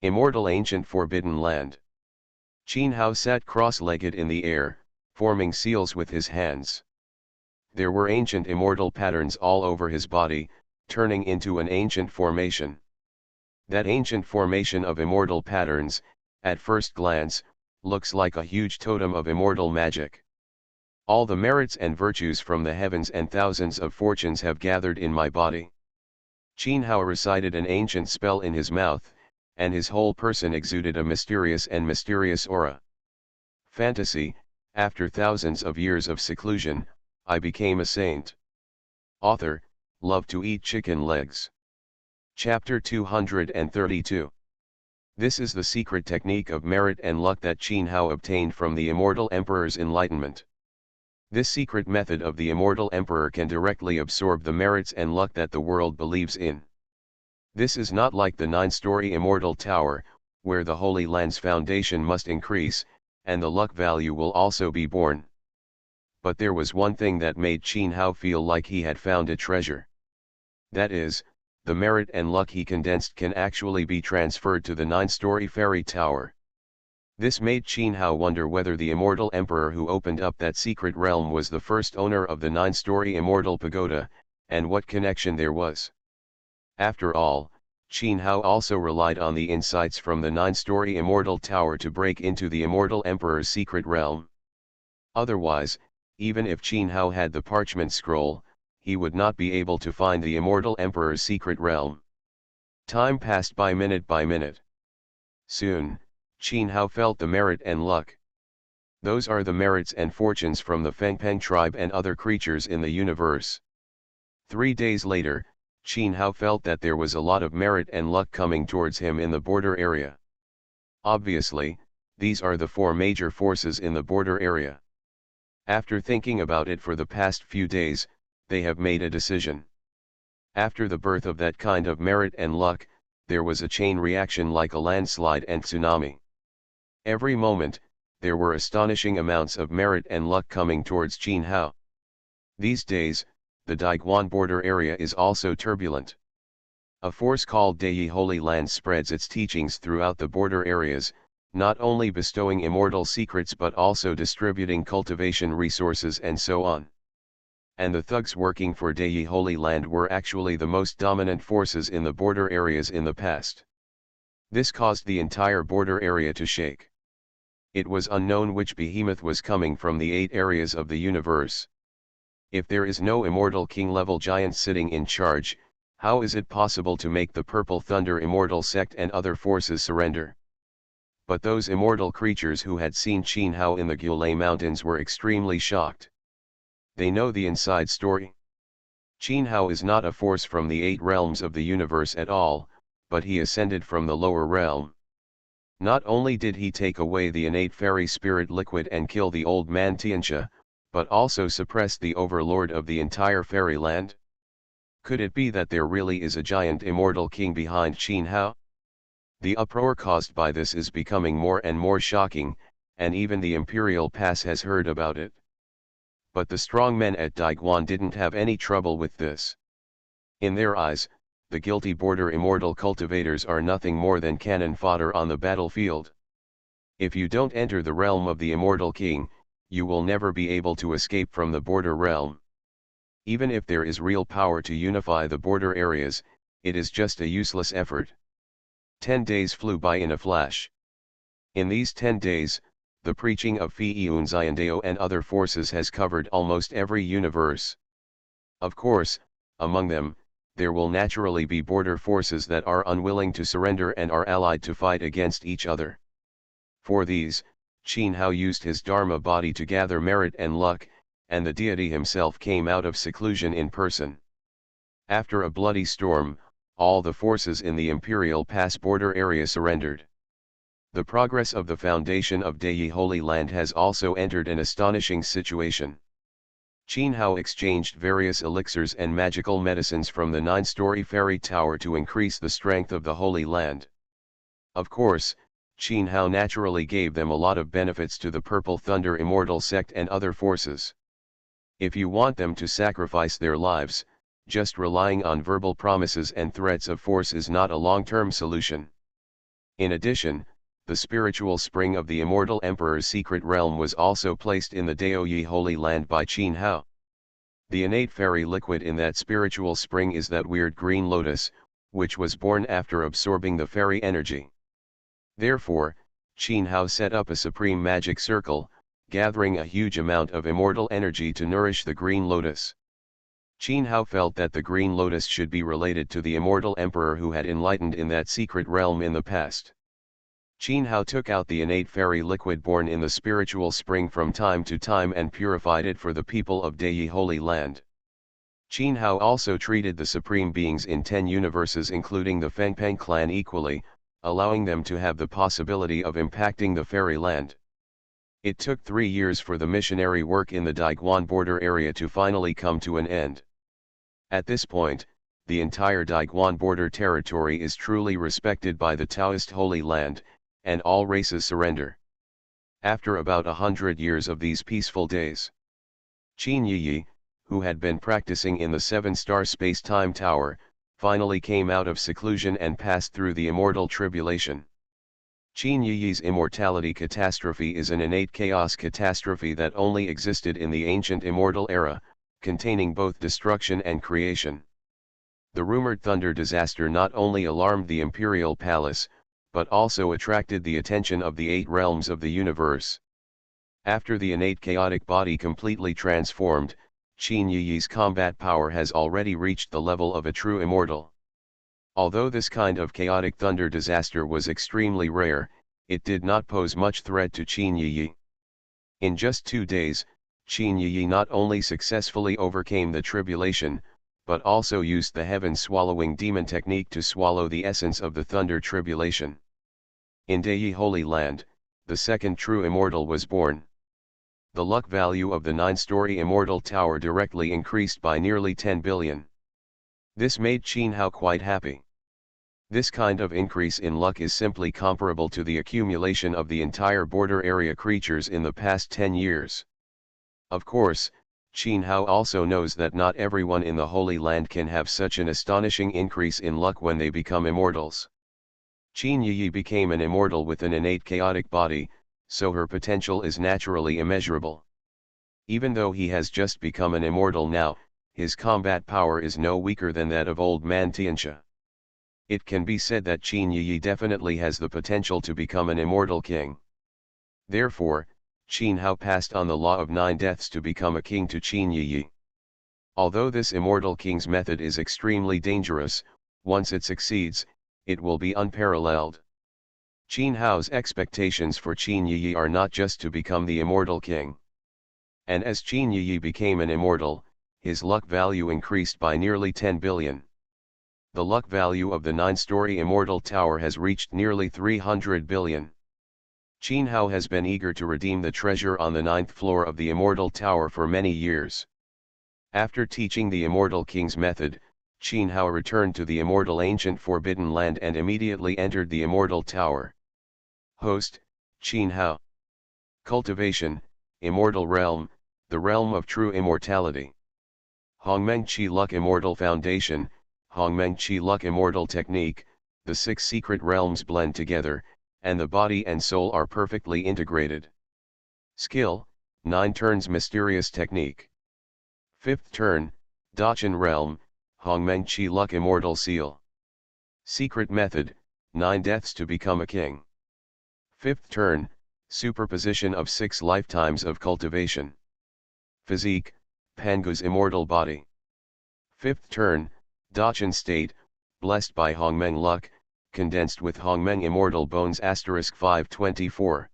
Immortal ancient forbidden land. Qin Hao sat cross-legged in the air, forming seals with his hands. There were ancient immortal patterns all over his body, turning into an ancient formation. That ancient formation of immortal patterns, at first glance, looks like a huge totem of immortal magic. All the merits and virtues from the heavens and thousands of fortunes have gathered in my body. Qin Hao recited an ancient spell in his mouth, and his whole person exuded a mysterious aura. Fantasy, after thousands of years of seclusion, I became a saint. Author, love to eat chicken legs. Chapter 232. This is the secret technique of merit and luck that Qin Hao obtained from the immortal emperor's enlightenment. This secret method of the immortal emperor can directly absorb the merits and luck that the world believes in. This is not like the 9-story immortal tower, where the Holy Land's foundation must increase, and the luck value will also be born. But there was one thing that made Qin Hao feel like he had found a treasure. That is, the merit and luck he condensed can actually be transferred to the 9-story fairy tower. This made Qin Hao wonder whether the immortal emperor who opened up that secret realm was the first owner of the 9-story immortal pagoda, and what connection there was. After all, Qin Hao also relied on the insights from the 9-story immortal tower to break into the immortal emperor's secret realm. Otherwise, even if Qin Hao had the parchment scroll, he would not be able to find the immortal emperor's secret realm. Time passed by minute. Soon, Qin Hao felt the merit and luck. Those are the merits and fortunes from the Fengpeng tribe and other creatures in the universe. 3 days later, Qin Hao felt that there was a lot of merit and luck coming towards him in the border area. Obviously, these are the 4 major forces in the border area. After thinking about it for the past few days, they have made a decision. After the birth of that kind of merit and luck, there was a chain reaction like a landslide and tsunami. Every moment, there were astonishing amounts of merit and luck coming towards Qin Hao. These days, the Daiguan border area is also turbulent. A force called Dei Holy Land spreads its teachings throughout the border areas, not only bestowing immortal secrets but also distributing cultivation resources and so on. And the thugs working for Dei Holy Land were actually the most dominant forces in the border areas in the past. This caused the entire border area to shake. It was unknown which behemoth was coming from the 8 areas of the universe. If there is no immortal king-level giant sitting in charge, how is it possible to make the Purple Thunder immortal sect and other forces surrender? But those immortal creatures who had seen Qin Hao in the Gulay Mountains were extremely shocked. They know the inside story. Qin Hao is not a force from the 8 realms of the universe at all, but he ascended from the lower realm. Not only did he take away the innate fairy spirit liquid and kill the old man Tianxia, but also suppress the overlord of the entire fairyland. Could it be that there really is a giant immortal king behind Qin Hao? The uproar caused by this is becoming more and more shocking, and even the imperial pass has heard about it. But the strong men at Daiguan didn't have any trouble with this. In their eyes, the guilty border immortal cultivators are nothing more than cannon fodder on the battlefield. If you don't enter the realm of the immortal king, you will never be able to escape from the border realm. Even if there is real power to unify the border areas, it is just a useless effort. 10 days flew by in a flash. In these 10 days, the preaching of Fiun Xiandao and other forces has covered almost every universe. Of course, among them, there will naturally be border forces that are unwilling to surrender and are allied to fight against each other. For these, Qin Hao used his Dharma body to gather merit and luck, and the deity himself came out of seclusion in person. After a bloody storm, all the forces in the Imperial Pass border area surrendered. The progress of the foundation of Deyi Holy Land has also entered an astonishing situation. Qin Hao exchanged various elixirs and magical medicines from the 9-story fairy tower to increase the strength of the Holy Land. Of course, Qin Hao naturally gave them a lot of benefits to the Purple Thunder Immortal Sect and other forces. If you want them to sacrifice their lives, just relying on verbal promises and threats of force is not a long-term solution. In addition, the spiritual spring of the Immortal Emperor's secret realm was also placed in the Daoyi Holy Land by Qin Hao. The innate fairy liquid in that spiritual spring is that weird green lotus, which was born after absorbing the fairy energy. Therefore, Qin Hao set up a supreme magic circle, gathering a huge amount of immortal energy to nourish the green lotus. Qin Hao felt that the green lotus should be related to the immortal emperor who had enlightened in that secret realm in the past. Qin Hao took out the innate fairy liquid born in the spiritual spring from time to time and purified it for the people of Deyi Holy Land. Qin Hao also treated the supreme beings in 10 universes including the Fengpeng clan equally, allowing them to have the possibility of impacting the fairy land. It took 3 years for the missionary work in the Daiguan border area to finally come to an end. At this point, the entire Daiguan border territory is truly respected by the Taoist Holy Land, and all races surrender. After about 100 years of these peaceful days, Qin Yiyi, who had been practicing in the 7-star space-time tower, finally came out of seclusion and passed through the immortal tribulation. Qin Yiyi's immortality catastrophe is an innate chaos catastrophe that only existed in the ancient immortal era, containing both destruction and creation. The rumored thunder disaster not only alarmed the imperial palace, but also attracted the attention of the 8 realms of the universe. After the innate chaotic body completely transformed, Qin Yiyi's combat power has already reached the level of a true immortal. Although this kind of chaotic thunder disaster was extremely rare, it did not pose much threat to Qin Yiyi. In just 2 days, Qin Yiyi not only successfully overcame the tribulation, but also used the heaven-swallowing demon technique to swallow the essence of the thunder tribulation. In Deyi Holy Land, the second true immortal was born. The luck value of the 9-story immortal tower directly increased by nearly 10 billion. This made Qin Hao quite happy. This kind of increase in luck is simply comparable to the accumulation of the entire border area creatures in the past 10 years. Of course, Qin Hao also knows that not everyone in the Holy Land can have such an astonishing increase in luck when they become immortals. Qin Yiyi became an immortal with an innate chaotic body, so her potential is naturally immeasurable. Even though he has just become an immortal now, his combat power is no weaker than that of old man Tianxia. It can be said that Qin Yiyi definitely has the potential to become an immortal king. Therefore, Qin Hao passed on the law of 9 deaths to become a king to Qin Yiyi. Although this immortal king's method is extremely dangerous, once it succeeds, it will be unparalleled. Qin Hao's expectations for Qin Yiyi are not just to become the immortal king. And as Qin Yiyi became an immortal, his luck value increased by nearly 10 billion. The luck value of the 9-story immortal tower has reached nearly 300 billion. Qin Hao has been eager to redeem the treasure on the 9th floor of the immortal tower for many years. After teaching the immortal king's method, Qin Hao returned to the immortal ancient forbidden land and immediately entered the immortal tower. Host, Qin Hao. Cultivation, immortal realm, the realm of true immortality. Hongmeng Qi Luck Immortal Foundation, Hongmeng Qi Luck Immortal Technique, the 6 secret realms blend together, and the body and soul are perfectly integrated. Skill, 9 turns mysterious technique. 5th turn, Dachan Realm, Hongmeng Chi Luck Immortal Seal. Secret Method, 9 deaths to become a king. 5th turn, superposition of 6 lifetimes of cultivation. Physique, Pangu's immortal body. 5th turn, Dachan state, blessed by Hongmeng luck, condensed with Hongmeng immortal bones * 524.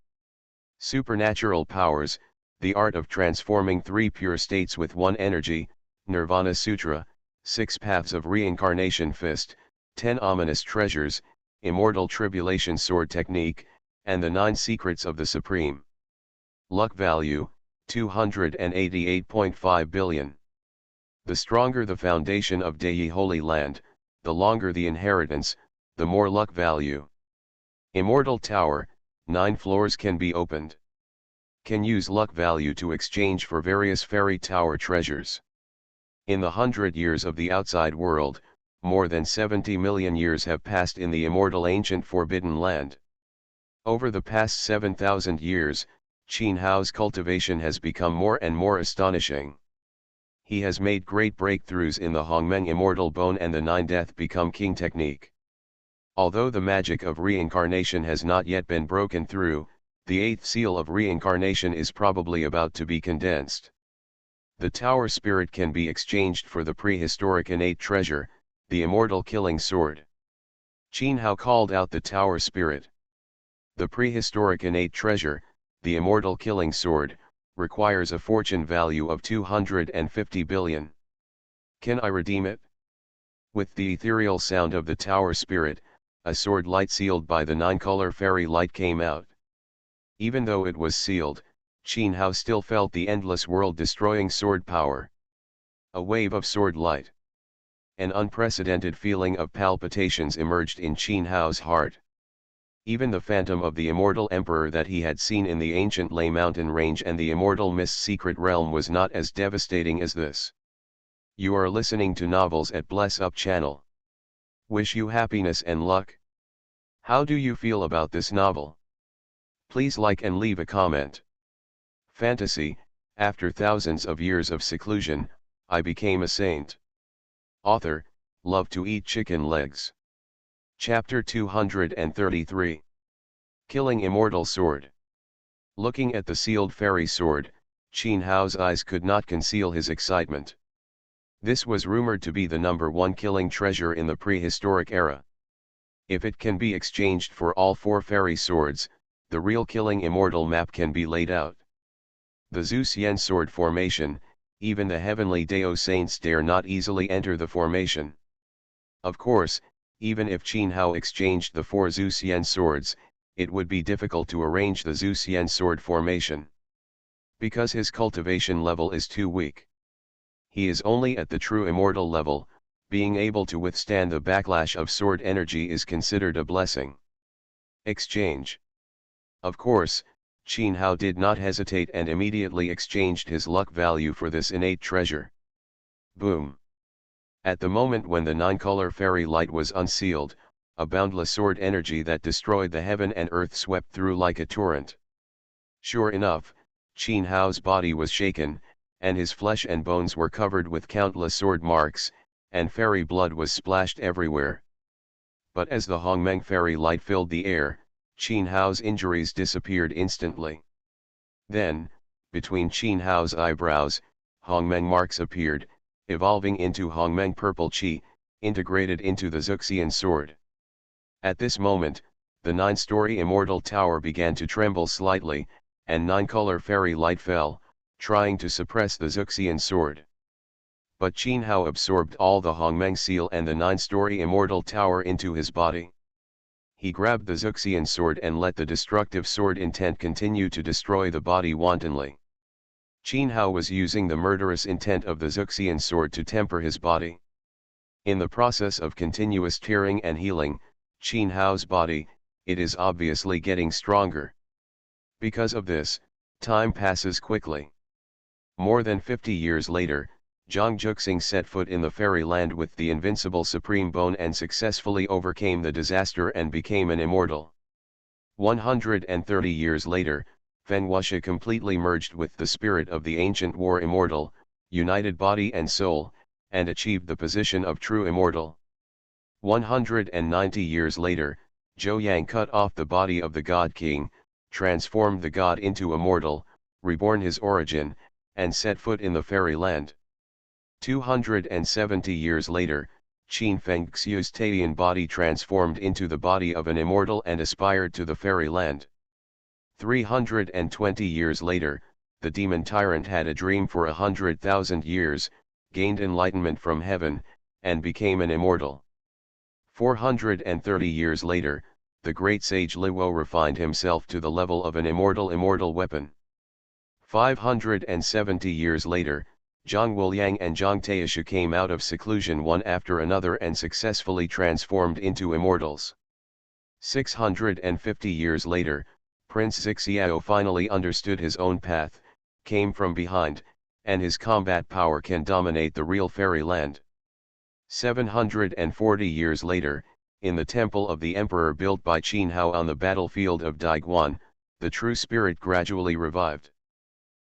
Supernatural powers, the art of transforming 3 pure states with 1 energy, Nirvana Sutra, 6 paths of reincarnation fist, 10 ominous treasures, immortal tribulation sword technique, and the 9 secrets of the supreme. Luck value, 288.5 billion. The stronger the foundation of Dei Holy Land, the longer the inheritance, the more luck value. Immortal Tower, 9 floors can be opened. Can use luck value to exchange for various fairy tower treasures. In the 100 years of the outside world, more than 70 million years have passed in the immortal ancient forbidden land. Over the past 7,000 years, Qin Hao's cultivation has become more and more astonishing. He has made great breakthroughs in the Hongmeng immortal bone and the 9 death become king technique. Although the magic of reincarnation has not yet been broken through, the 8th seal of reincarnation is probably about to be condensed. The tower spirit can be exchanged for the prehistoric innate treasure, the immortal killing sword. Qin Hao called out the tower spirit. The prehistoric innate treasure, the immortal killing sword, requires a fortune value of 250 billion. Can I redeem it? With the ethereal sound of the tower spirit, a sword light sealed by the 9-color fairy light came out. Even though it was sealed, Qin Hao still felt the endless world-destroying sword power. A wave of sword light. An unprecedented feeling of palpitations emerged in Qin Hao's heart. Even the phantom of the immortal emperor that he had seen in the ancient Lei mountain range and the immortal mist secret realm was not as devastating as this. You are listening to Novels at Bless Up channel. Wish you happiness and luck. How do you feel about this novel? Please like and leave a comment. Fantasy, after thousands of years of seclusion, I became a saint. Author, love to eat chicken legs. Chapter 233. Killing Immortal Sword. Looking at the sealed fairy sword, Qin Hao's eyes could not conceal his excitement. This was rumored to be the #1 killing treasure in the prehistoric era. If it can be exchanged for all 4 fairy swords, the real killing immortal map can be laid out. The Zeus Yen sword formation, even the heavenly Dao saints dare not easily enter the formation. Of course, even if Qin Hao exchanged the 4 Zeus Yen swords, it would be difficult to arrange the Zeus Yen sword formation. Because his cultivation level is too weak. He is only at the true immortal level, being able to withstand the backlash of sword energy is considered a blessing. Exchange. Of course, Qin Hao did not hesitate and immediately exchanged his luck value for this innate treasure. Boom. At the moment when the 9-color fairy light was unsealed, a boundless sword energy that destroyed the heaven and earth swept through like a torrent. Sure enough, Qin Hao's body was shaken, and his flesh and bones were covered with countless sword marks, and fairy blood was splashed everywhere. But as the Hongmeng fairy light filled the air, Qin Hao's injuries disappeared instantly. Then, between Qin Hao's eyebrows, Hongmeng marks appeared, evolving into Hongmeng purple qi, integrated into the Zuxian sword. At this moment, the 9-story immortal tower began to tremble slightly, and 9-color fairy light fell, trying to suppress the Zuxian sword. But Qin Hao absorbed all the Hongmeng seal and the 9-story immortal tower into his body. He grabbed the Zuxian sword and let the destructive sword intent continue to destroy the body wantonly. Qin Hao was using the murderous intent of the Zuxian sword to temper his body. In the process of continuous tearing and healing, Qin Hao's body, it is obviously getting stronger. Because of this, time passes quickly. More than 50 years later, Zhang Juxing set foot in the fairyland with the invincible supreme bone and successfully overcame the disaster and became an immortal. 130 years later, Fen Wuxia completely merged with the spirit of the ancient war immortal, united body and soul, and achieved the position of true immortal. 190 years later, Zhou Yang cut off the body of the God King, transformed the god into immortal, reborn his origin, and set foot in the fairy land. 270 years later, Qin Fengxiu's Taiyan body transformed into the body of an immortal and aspired to the fairy land. 320 years later, the demon tyrant had a dream for 100,000 years, gained enlightenment from heaven, and became an immortal. 430 years later, the great sage Liwo refined himself to the level of an immortal weapon. 570 years later, Zhang Wuliang and Zhang Taishu came out of seclusion one after another and successfully transformed into immortals. 650 years later, Prince Zixiao finally understood his own path, came from behind, and his combat power can dominate the real fairy land. 740 years later, in the temple of the emperor built by Qin Hao on the battlefield of Daiguan, the true spirit gradually revived.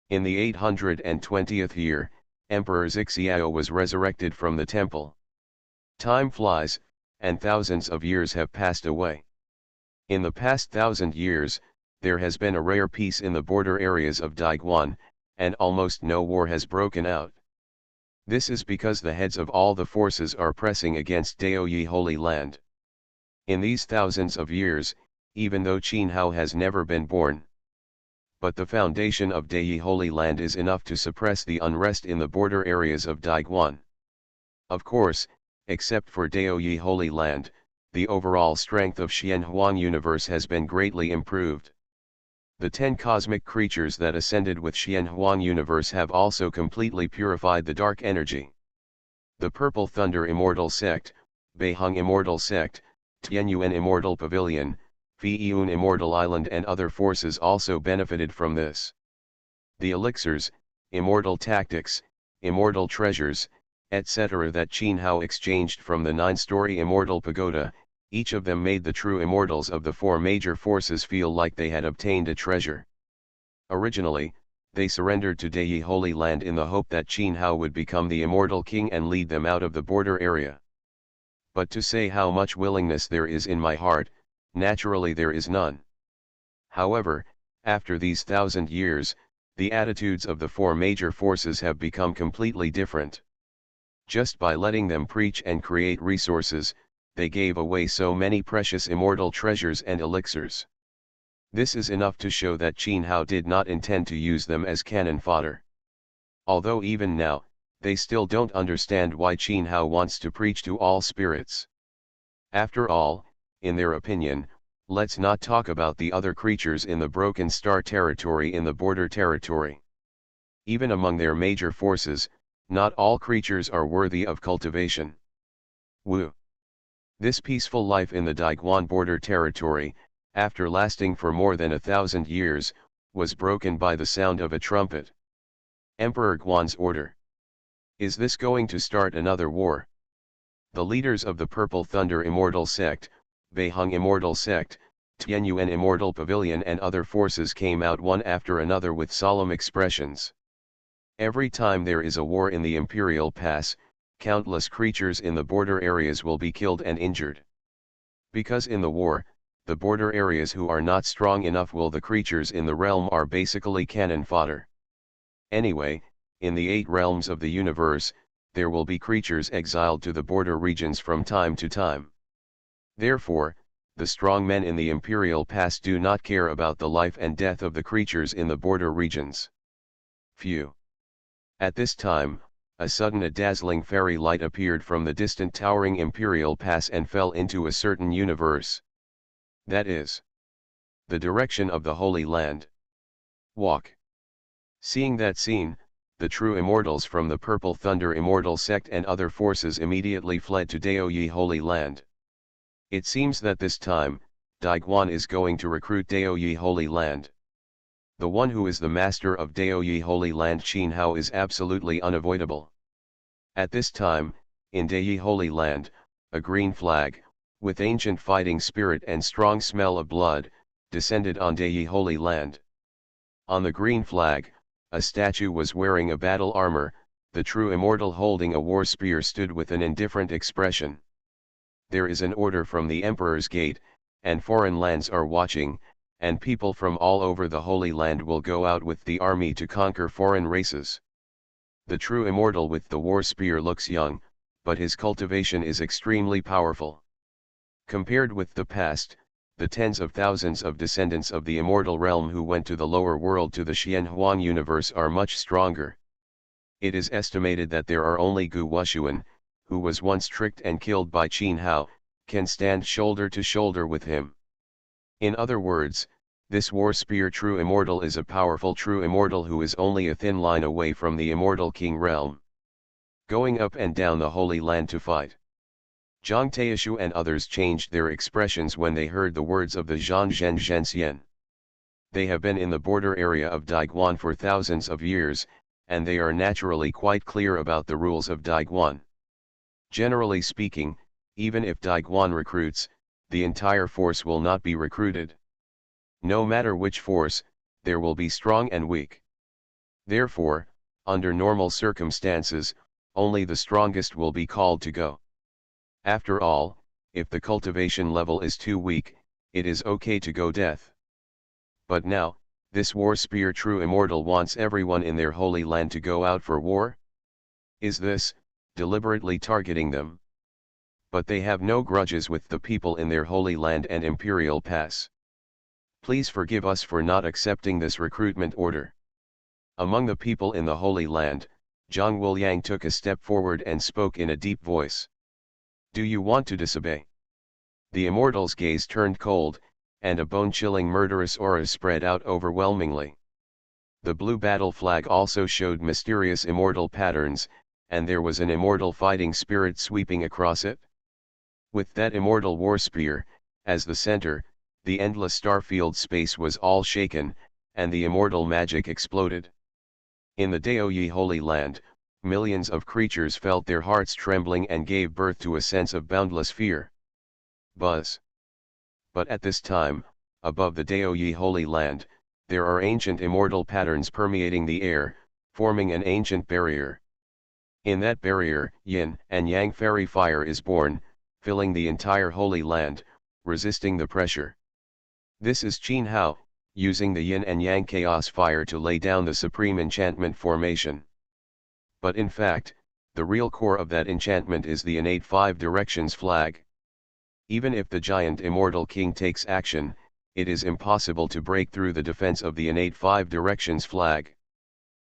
In the 820th year, Emperor Zixiao was resurrected from the temple. Time flies, and thousands of years have passed away. In the past 1,000 years, there has been a rare peace in the border areas of Daiguan, and almost no war has broken out. This is because the heads of all the forces are pressing against Daoyi Holy Land. In these thousands of years, even though Qin Hao has never been born. But the foundation of Daoyi Holy Land is enough to suppress the unrest in the border areas of Daiguan. Of course, except for Daoyi Holy Land, the overall strength of Xianhuang universe has been greatly improved. The 10 cosmic creatures that ascended with Xianhuang universe have also completely purified the dark energy. The Purple Thunder Immortal Sect, Beiheng Immortal Sect, Tianyuan Immortal Pavilion, Feiyun Immortal Island and other forces also benefited from this. The elixirs, immortal tactics, immortal treasures, etc. that Qin Hao exchanged from the 9-story Immortal Pagoda, each of them made the true immortals of the 4 major forces feel like they had obtained a treasure. Originally, they surrendered to Daoyi Holy Land in the hope that Qin Hao would become the immortal king and lead them out of the border area. But to say how much willingness there is in my heart, naturally there is none. However, after these 1,000 years, the attitudes of the 4 major forces have become completely different. Just by letting them preach and create resources, they gave away so many precious immortal treasures and elixirs. This is enough to show that Qin Hao did not intend to use them as cannon fodder. Although even now, they still don't understand why Qin Hao wants to preach to all spirits. After all, in their opinion, let's not talk about the other creatures in the Broken Star territory in the border territory. Even among their major forces, not all creatures are worthy of cultivation. Wu. This peaceful life in the Daiguan border territory, after lasting for more than 1,000 years, was broken by the sound of a trumpet. Emperor Guan's order. Is this going to start another war? The leaders of the Purple Thunder Immortal Sect, Beiheng Immortal Sect, Tianyuan Immortal Pavilion and other forces came out one after another with solemn expressions. Every time there is a war in the Imperial Pass, countless creatures in the border areas will be killed and injured. Because in the war, the border areas who are not strong enough will the creatures in the realm are basically cannon fodder. Anyway, in the 8 realms of the universe, there will be creatures exiled to the border regions from time to time. Therefore, the strong men in the Imperial Pass do not care about the life and death of the creatures in the border regions. Phew. At this time, a sudden dazzling fairy light appeared from the distant towering Imperial Pass and fell into a certain universe. That is the direction of the Holy Land. Walk. Seeing that scene, the true immortals from the Purple Thunder Immortal Sect and other forces immediately fled to Daoyi Holy Land. It seems that this time, Daiguan is going to recruit Daoyi Holy Land. The one who is the master of Daoyi Holy Land Qin Hao is absolutely unavoidable. At this time, in Daoyi Holy Land, a green flag, with ancient fighting spirit and strong smell of blood, descended on Daoyi Holy Land. On the green flag, a statue was wearing a battle armor, the true immortal holding a war spear stood with an indifferent expression. There is an order from the Emperor's gate, and foreign lands are watching, and people from all over the Holy Land will go out with the army to conquer foreign races. The true immortal with the war spear looks young, but his cultivation is extremely powerful. Compared with the past, the tens of thousands of descendants of the immortal realm who went to the lower world to the Xianhuang universe are much stronger. It is estimated that there are only Gu Wushuan, who was once tricked and killed by Qin Hao, can stand shoulder to shoulder with him. In other words, this war spear true immortal is a powerful true immortal who is only a thin line away from the immortal king realm, going up and down the Holy Land to fight. Zhang Taishu and others changed their expressions when they heard the words of the Zhan Zhen Zhenxian. They have been in the border area of Daiguan for thousands of years, and they are naturally quite clear about the rules of Daiguan. Generally speaking, even if Daiguan recruits, the entire force will not be recruited. No matter which force, there will be strong and weak. Therefore, under normal circumstances, only the strongest will be called to go. After all, if the cultivation level is too weak, it is okay to go death. But now, this war spear true immortal wants everyone in their holy land to go out for war? Is this, deliberately targeting them? But they have no grudges with the people in their holy land and imperial pass. Please forgive us for not accepting this recruitment order. Among the people in the Holy Land, Zhang Wuliang took a step forward and spoke in a deep voice. Do you want to disobey? The immortal's gaze turned cold, and a bone-chilling murderous aura spread out overwhelmingly. The blue battle flag also showed mysterious immortal patterns, and there was an immortal fighting spirit sweeping across it. With that immortal war spear, as the center, the endless starfield space was all shaken, and the immortal magic exploded. In the Daoyi Holy Land, millions of creatures felt their hearts trembling and gave birth to a sense of boundless fear. Buzz. But at this time, above the Daoyi Holy Land, there are ancient immortal patterns permeating the air, forming an ancient barrier. In that barrier, yin and yang fairy fire is born, filling the entire Holy Land, resisting the pressure. This is Qin Hao, using the yin and yang chaos fire to lay down the supreme enchantment formation. But in fact, the real core of that enchantment is the innate five directions flag. Even if the giant immortal king takes action, it is impossible to break through the defense of the innate five directions flag.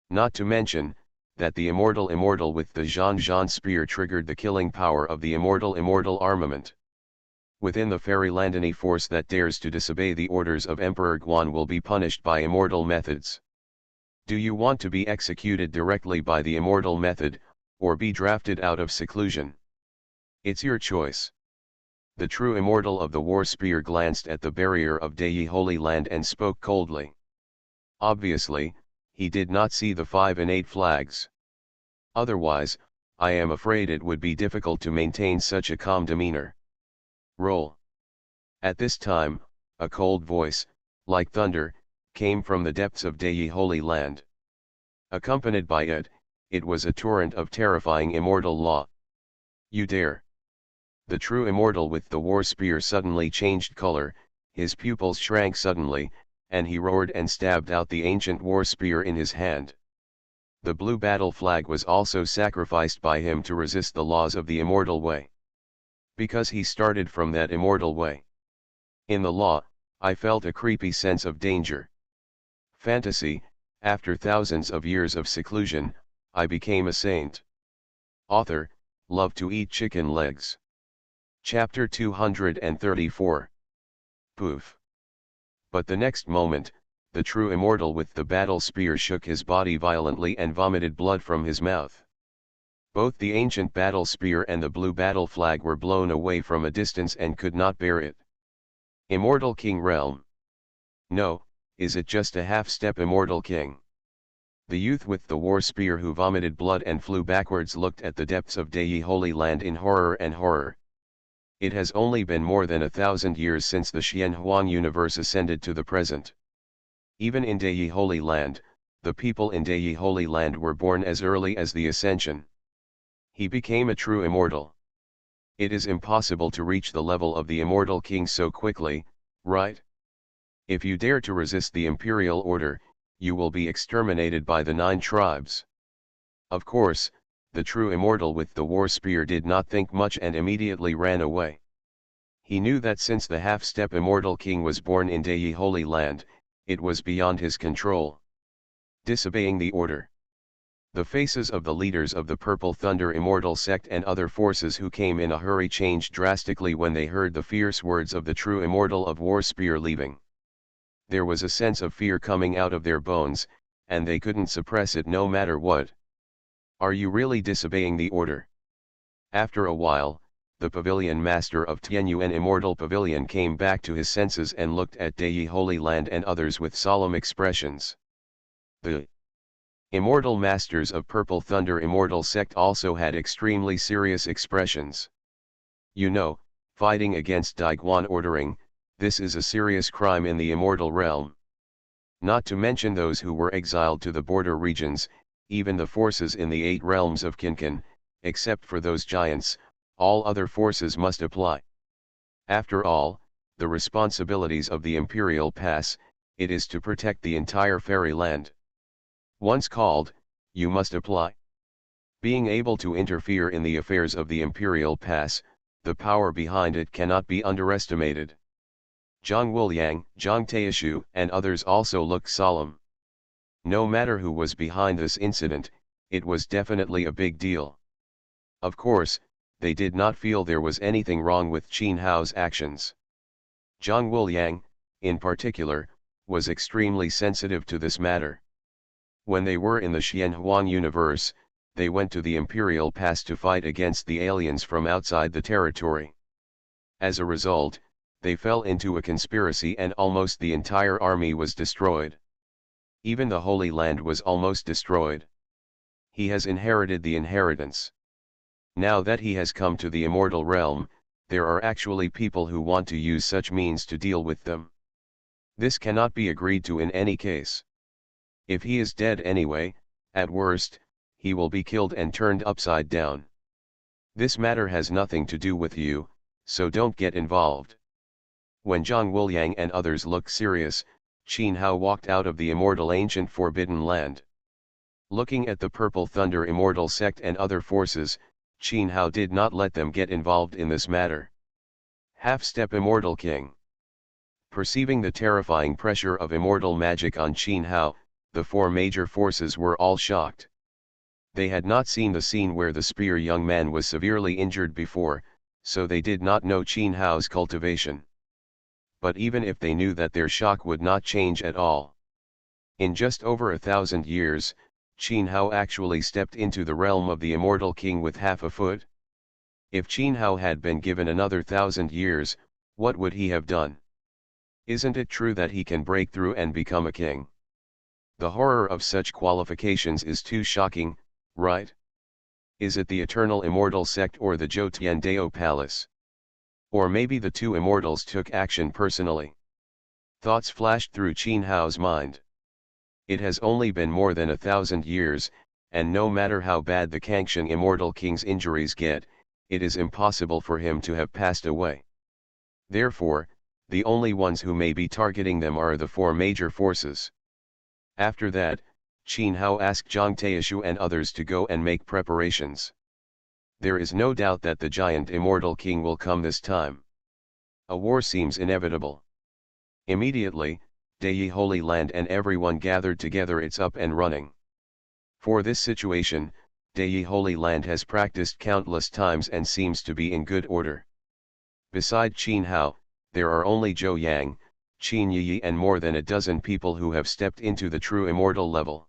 Not to mention, that the immortal with the Zhan spear triggered the killing power of the immortal armament. Within the fairyland, any force that dares to disobey the orders of Emperor Guan will be punished by immortal methods. Do you want to be executed directly by the immortal method, or be drafted out of seclusion? It's your choice. The true immortal of the war spear glanced at the barrier of Dayi Holy Land and spoke coldly. Obviously, he did not see the five innate flags. Otherwise, I am afraid it would be difficult to maintain such a calm demeanor. Roll. At this time, a cold voice, like thunder, came from the depths of Dayi Holy Land. Accompanied by it, it was a torrent of terrifying immortal law. You dare! The true immortal with the war spear suddenly changed color, his pupils shrank suddenly, and he roared and stabbed out the ancient war spear in his hand. The blue battle flag was also sacrificed by him to resist the laws of the immortal way. Because he started from that immortal way. In the law, I felt a creepy sense of danger. Fantasy, after thousands of years of seclusion, I became a saint. Author, love to eat chicken legs. Chapter 234. Poof. But the next moment, the true immortal with the battle spear shook his body violently and vomited blood from his mouth. Both the ancient battle spear and the blue battle flag were blown away from a distance and could not bear it. Immortal King Realm. No, is it just a half-step immortal king? The youth with the war spear who vomited blood and flew backwards looked at the depths of Dayi Holy Land in horror and horror. It has only been more than 1,000 years since the Xianhuang universe ascended to the present. Even in Dayi Holy Land, the people in Dei Holy Land were born as early as the Ascension. He became a true immortal. It is impossible to reach the level of the immortal king so quickly, right? If you dare to resist the imperial order, you will be exterminated by the 9 tribes. Of course, the true immortal with the war spear did not think much and immediately ran away. He knew that since the half-step immortal king was born in Dei Holy Land, it was beyond his control. Disobeying the order. The faces of the leaders of the Purple Thunder Immortal sect and other forces who came in a hurry changed drastically when they heard the fierce words of the true immortal of War Spear leaving. There was a sense of fear coming out of their bones, and they couldn't suppress it no matter what. Are you really disobeying the order? After a while, the pavilion master of Tianyuan Immortal Pavilion came back to his senses and looked at Dei Holy Land and others with solemn expressions. The Immortal Masters of Purple Thunder Immortal Sect also had extremely serious expressions. You know, fighting against Daiguan ordering, this is a serious crime in the immortal realm. Not to mention those who were exiled to the border regions, even the forces in the 8 realms of Kinkan, except for those giants, all other forces must apply. After all, the responsibilities of the Imperial Pass, it is to protect the entire fairyland. Once called, you must apply. Being able to interfere in the affairs of the Imperial Pass, the power behind it cannot be underestimated. Zhang Wuliang, Zhang Taishu, and others also looked solemn. No matter who was behind this incident, it was definitely a big deal. Of course, they did not feel there was anything wrong with Qin Hao's actions. Zhang Wuliang, in particular, was extremely sensitive to this matter. When they were in the Xianhuang universe, they went to the Imperial Pass to fight against the aliens from outside the territory. As a result, they fell into a conspiracy and almost the entire army was destroyed. Even the Holy Land was almost destroyed. He has inherited the inheritance. Now that he has come to the immortal realm, there are actually people who want to use such means to deal with them. This cannot be agreed to in any case. If he is dead anyway, at worst, he will be killed and turned upside down. This matter has nothing to do with you, so don't get involved. When Zhang Wuliang and others looked serious, Qin Hao walked out of the immortal ancient forbidden land. Looking at the Purple Thunder Immortal sect and other forces, Qin Hao did not let them get involved in this matter. Half-step Immortal King. Perceiving the terrifying pressure of immortal magic on Qin Hao, the 4 major forces were all shocked. They had not seen the scene where the spear young man was severely injured before, so they did not know Qin Hao's cultivation. But even if they knew that, their shock would not change at all. In just over 1,000 years, Qin Hao actually stepped into the realm of the immortal king with half a foot. If Qin Hao had been given another 1,000 years, what would he have done? Isn't it true that he can break through and become a king? The horror of such qualifications is too shocking, right? Is it the Eternal Immortal Sect or the Zhou Dao Palace? Or maybe the 2 immortals took action personally? Thoughts flashed through Qin Hao's mind. It has only been more than 1,000 years, and no matter how bad the Kangsheng Immortal King's injuries get, it is impossible for him to have passed away. Therefore, the only ones who may be targeting them are the 4 major forces. After that, Qin Hao asked Zhang Taishu and others to go and make preparations. There is no doubt that the giant immortal king will come this time. A war seems inevitable. Immediately, Dei Holy Land and everyone gathered together. It's up and running. For this situation, Dei Holy Land has practiced countless times and seems to be in good order. Beside Qin Hao, there are only Zhou Yang, Qin Yi and more than a dozen people who have stepped into the true immortal level.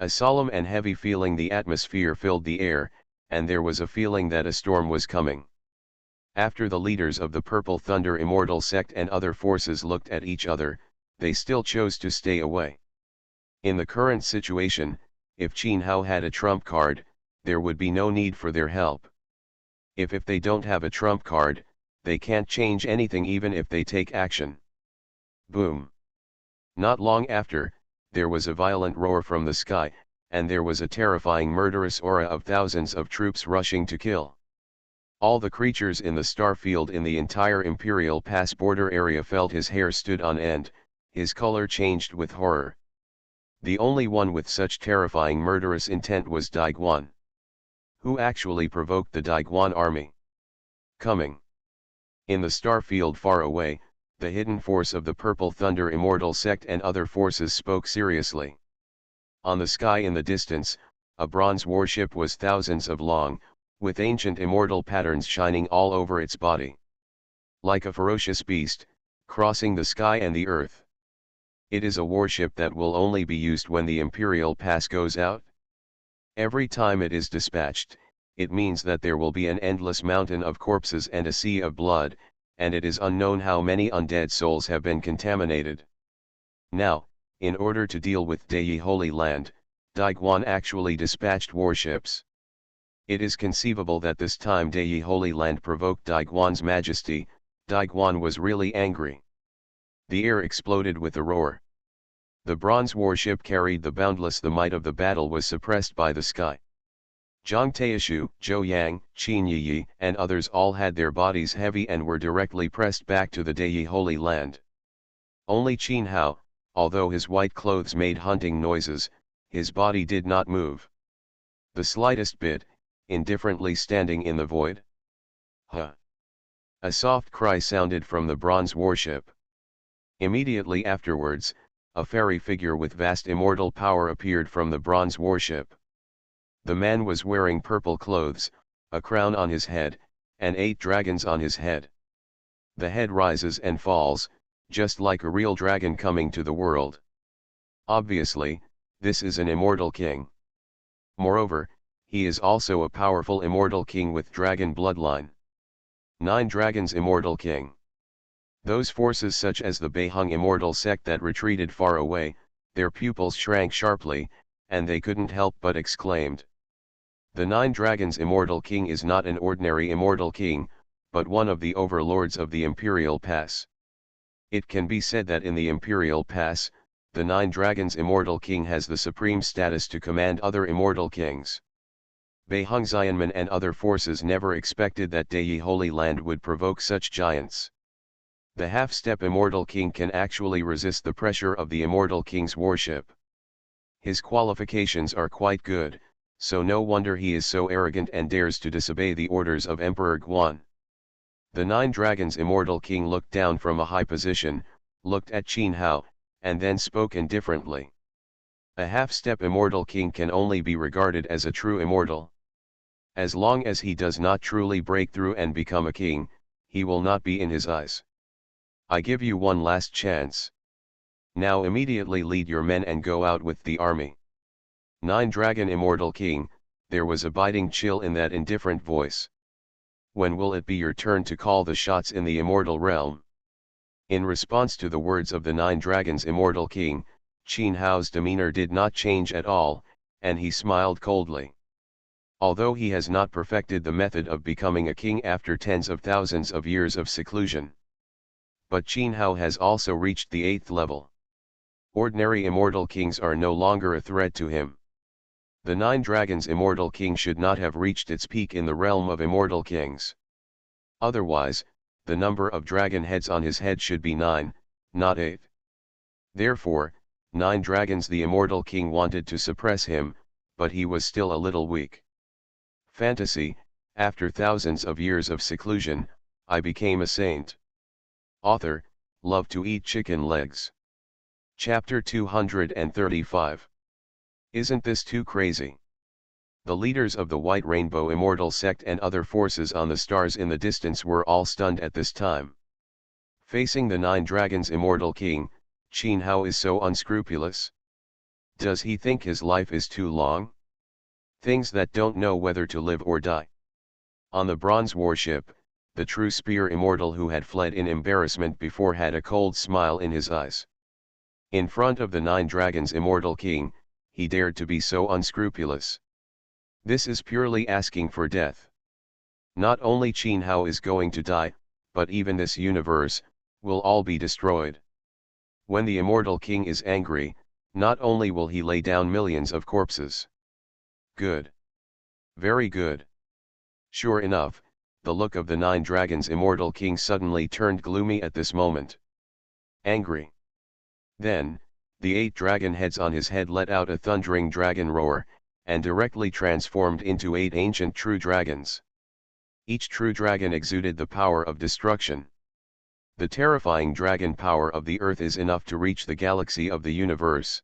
A solemn and heavy feeling the atmosphere filled the air, and there was a feeling that a storm was coming. After the leaders of the Purple Thunder Immortal sect and other forces looked at each other, they still chose to stay away. In the current situation, if Qin Hao had a trump card, there would be no need for their help. If they don't have a trump card, they can't change anything even if they take action. Boom. Not long after, there was a violent roar from the sky, and there was a terrifying murderous aura of thousands of troops rushing to kill. All the creatures in the star field in the entire Imperial Pass border area felt his hair stood on end, his color changed with horror. The only one with such terrifying murderous intent was Daiguan. Who actually provoked the Daiguan army? Coming. In the star field far away, the hidden force of the Purple Thunder Immortal Sect and other forces spoke seriously. On the sky in the distance, a bronze warship was thousands of long, with ancient immortal patterns shining all over its body. Like a ferocious beast, crossing the sky and the earth. It is a warship that will only be used when the Imperial Pass goes out. Every time it is dispatched, it means that there will be an endless mountain of corpses and a sea of blood, and it is unknown how many undead souls have been contaminated. Now, in order to deal with Dei Holy Land, Daiguan actually dispatched warships. It is conceivable that this time Dei Holy Land provoked Daiguan's majesty. Daiguan was really angry. The air exploded with a roar. The bronze warship carried the boundless. The might of the battle was suppressed by the sky. Zhang Taishu, Zhou Yang, Qin Yi, and others all had their bodies heavy and were directly pressed back to the Dei Holy Land. Only Qin Hao, although his white clothes made hunting noises, his body did not move. The slightest bit, indifferently standing in the void. Huh! A soft cry sounded from the bronze warship. Immediately afterwards, a fairy figure with vast immortal power appeared from the bronze warship. The man was wearing purple clothes, a crown on his head, and 8 dragons on his head. The head rises and falls, just like a real dragon coming to the world. Obviously, this is an immortal king. Moreover, he is also a powerful immortal king with dragon bloodline. 9 dragons immortal king. Those forces such as the Beihang immortal sect that retreated far away, their pupils shrank sharply, and they couldn't help but exclaimed. The 9 dragons immortal king is not an ordinary immortal king, but one of the overlords of the Imperial Pass. It can be said that in the Imperial Pass, the 9 dragons immortal king has the supreme status to command other immortal kings. Beihang Xianmen and other forces never expected that Dei Holy Land would provoke such giants. The half-step immortal king can actually resist the pressure of the immortal king's warship. His qualifications are quite good, so no wonder he is so arrogant and dares to disobey the orders of Emperor Guan. The 9 dragons immortal king looked down from a high position, looked at Qin Hao, and then spoke indifferently. A half-step immortal king can only be regarded as a true immortal. As long as he does not truly break through and become a king, he will not be in his eyes. I give you one last chance. Now immediately lead your men and go out with the army. 9 dragon immortal king, there was a biting chill in that indifferent voice. When will it be your turn to call the shots in the immortal realm? In response to the words of the 9 dragons immortal king, Qin Hao's demeanor did not change at all, and he smiled coldly. Although he has not perfected the method of becoming a king after tens of thousands of years of seclusion. But Qin Hao has also reached the 8th level. Ordinary immortal kings are no longer a threat to him. The 9 dragons immortal king should not have reached its peak in the realm of immortal kings. Otherwise, the number of dragon heads on his head should be 9, not 8. Therefore, 9 dragons the immortal king wanted to suppress him, but he was still a little weak. Fantasy, after thousands of years of seclusion, I became a saint. Author, love to eat chicken legs. Chapter 235. Isn't this too crazy? The leaders of the White Rainbow Immortal Sect and other forces on the stars in the distance were all stunned at this time. Facing the 9 dragons immortal king, Qin Hao is so unscrupulous. Does he think his life is too long? Things that don't know whether to live or die. On the bronze warship, the true spear immortal who had fled in embarrassment before had a cold smile in his eyes. In front of the 9 dragons immortal king, he dared to be so unscrupulous. This is purely asking for death. Not only Qin Hao is going to die, but even this universe will all be destroyed. When the immortal king is angry, Not only will he lay down millions of corpses. Good. Very good. Sure enough, the look of the 9 dragons' immortal king suddenly turned gloomy at this moment. Angry. Then, the 8 dragon heads on his head let out a thundering dragon roar, and directly transformed into 8 ancient true dragons. Each true dragon exuded the power of destruction. The terrifying dragon power of the earth is enough to reach the galaxy of the universe.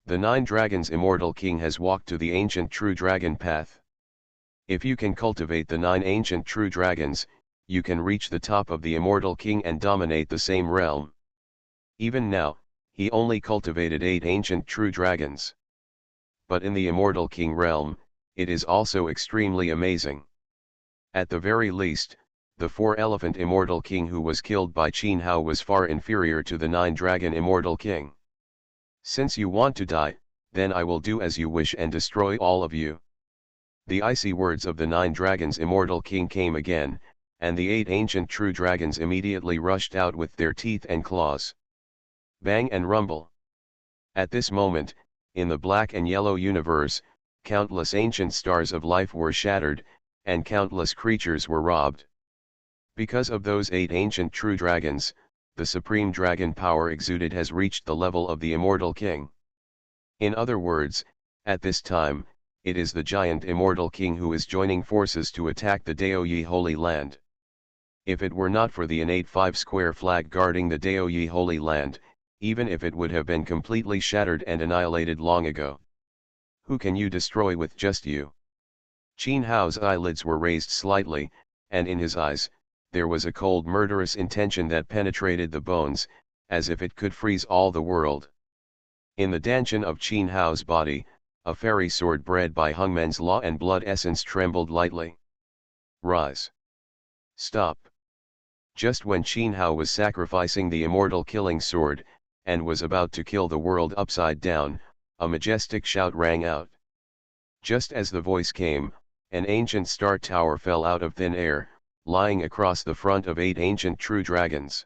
The 9 dragons' immortal king has walked to the ancient true dragon path. If you can cultivate the 9 ancient true dragons, you can reach the top of the immortal king and dominate the same realm. Even now, he only cultivated 8 ancient true dragons. But in the immortal king realm, it is also extremely amazing. At the very least, the 4-elephant immortal king who was killed by Qin Hao was far inferior to the 9 dragon immortal king. Since you want to die, then I will do as you wish and destroy all of you. The icy words of the 9 dragons immortal king came again, and the 8 ancient true dragons immediately rushed out with their teeth and claws. Bang and rumble. At this moment, in the black and yellow universe, countless ancient stars of life were shattered, and countless creatures were robbed. Because of those 8 ancient true dragons, the supreme dragon power exuded has reached the level of the immortal king. In other words, at this time, it is the giant immortal king who is joining forces to attack the Daoyi Holy Land. If it were not for the innate 5-square flag guarding the Daoyi Holy Land, even if it would have been completely shattered and annihilated long ago. Who can you destroy with just you? Qin Hao's eyelids were raised slightly, and in his eyes, there was a cold murderous intention that penetrated the bones, as if it could freeze all the world. In the dantian of Qin Hao's body, a fairy sword bred by Hungman's law and blood essence trembled lightly. Rise. Stop. Just when Qin Hao was sacrificing the immortal killing sword, and was about to kill the world upside down, a majestic shout rang out. Just as the voice came, an ancient star tower fell out of thin air, lying across the front of 8 ancient true dragons.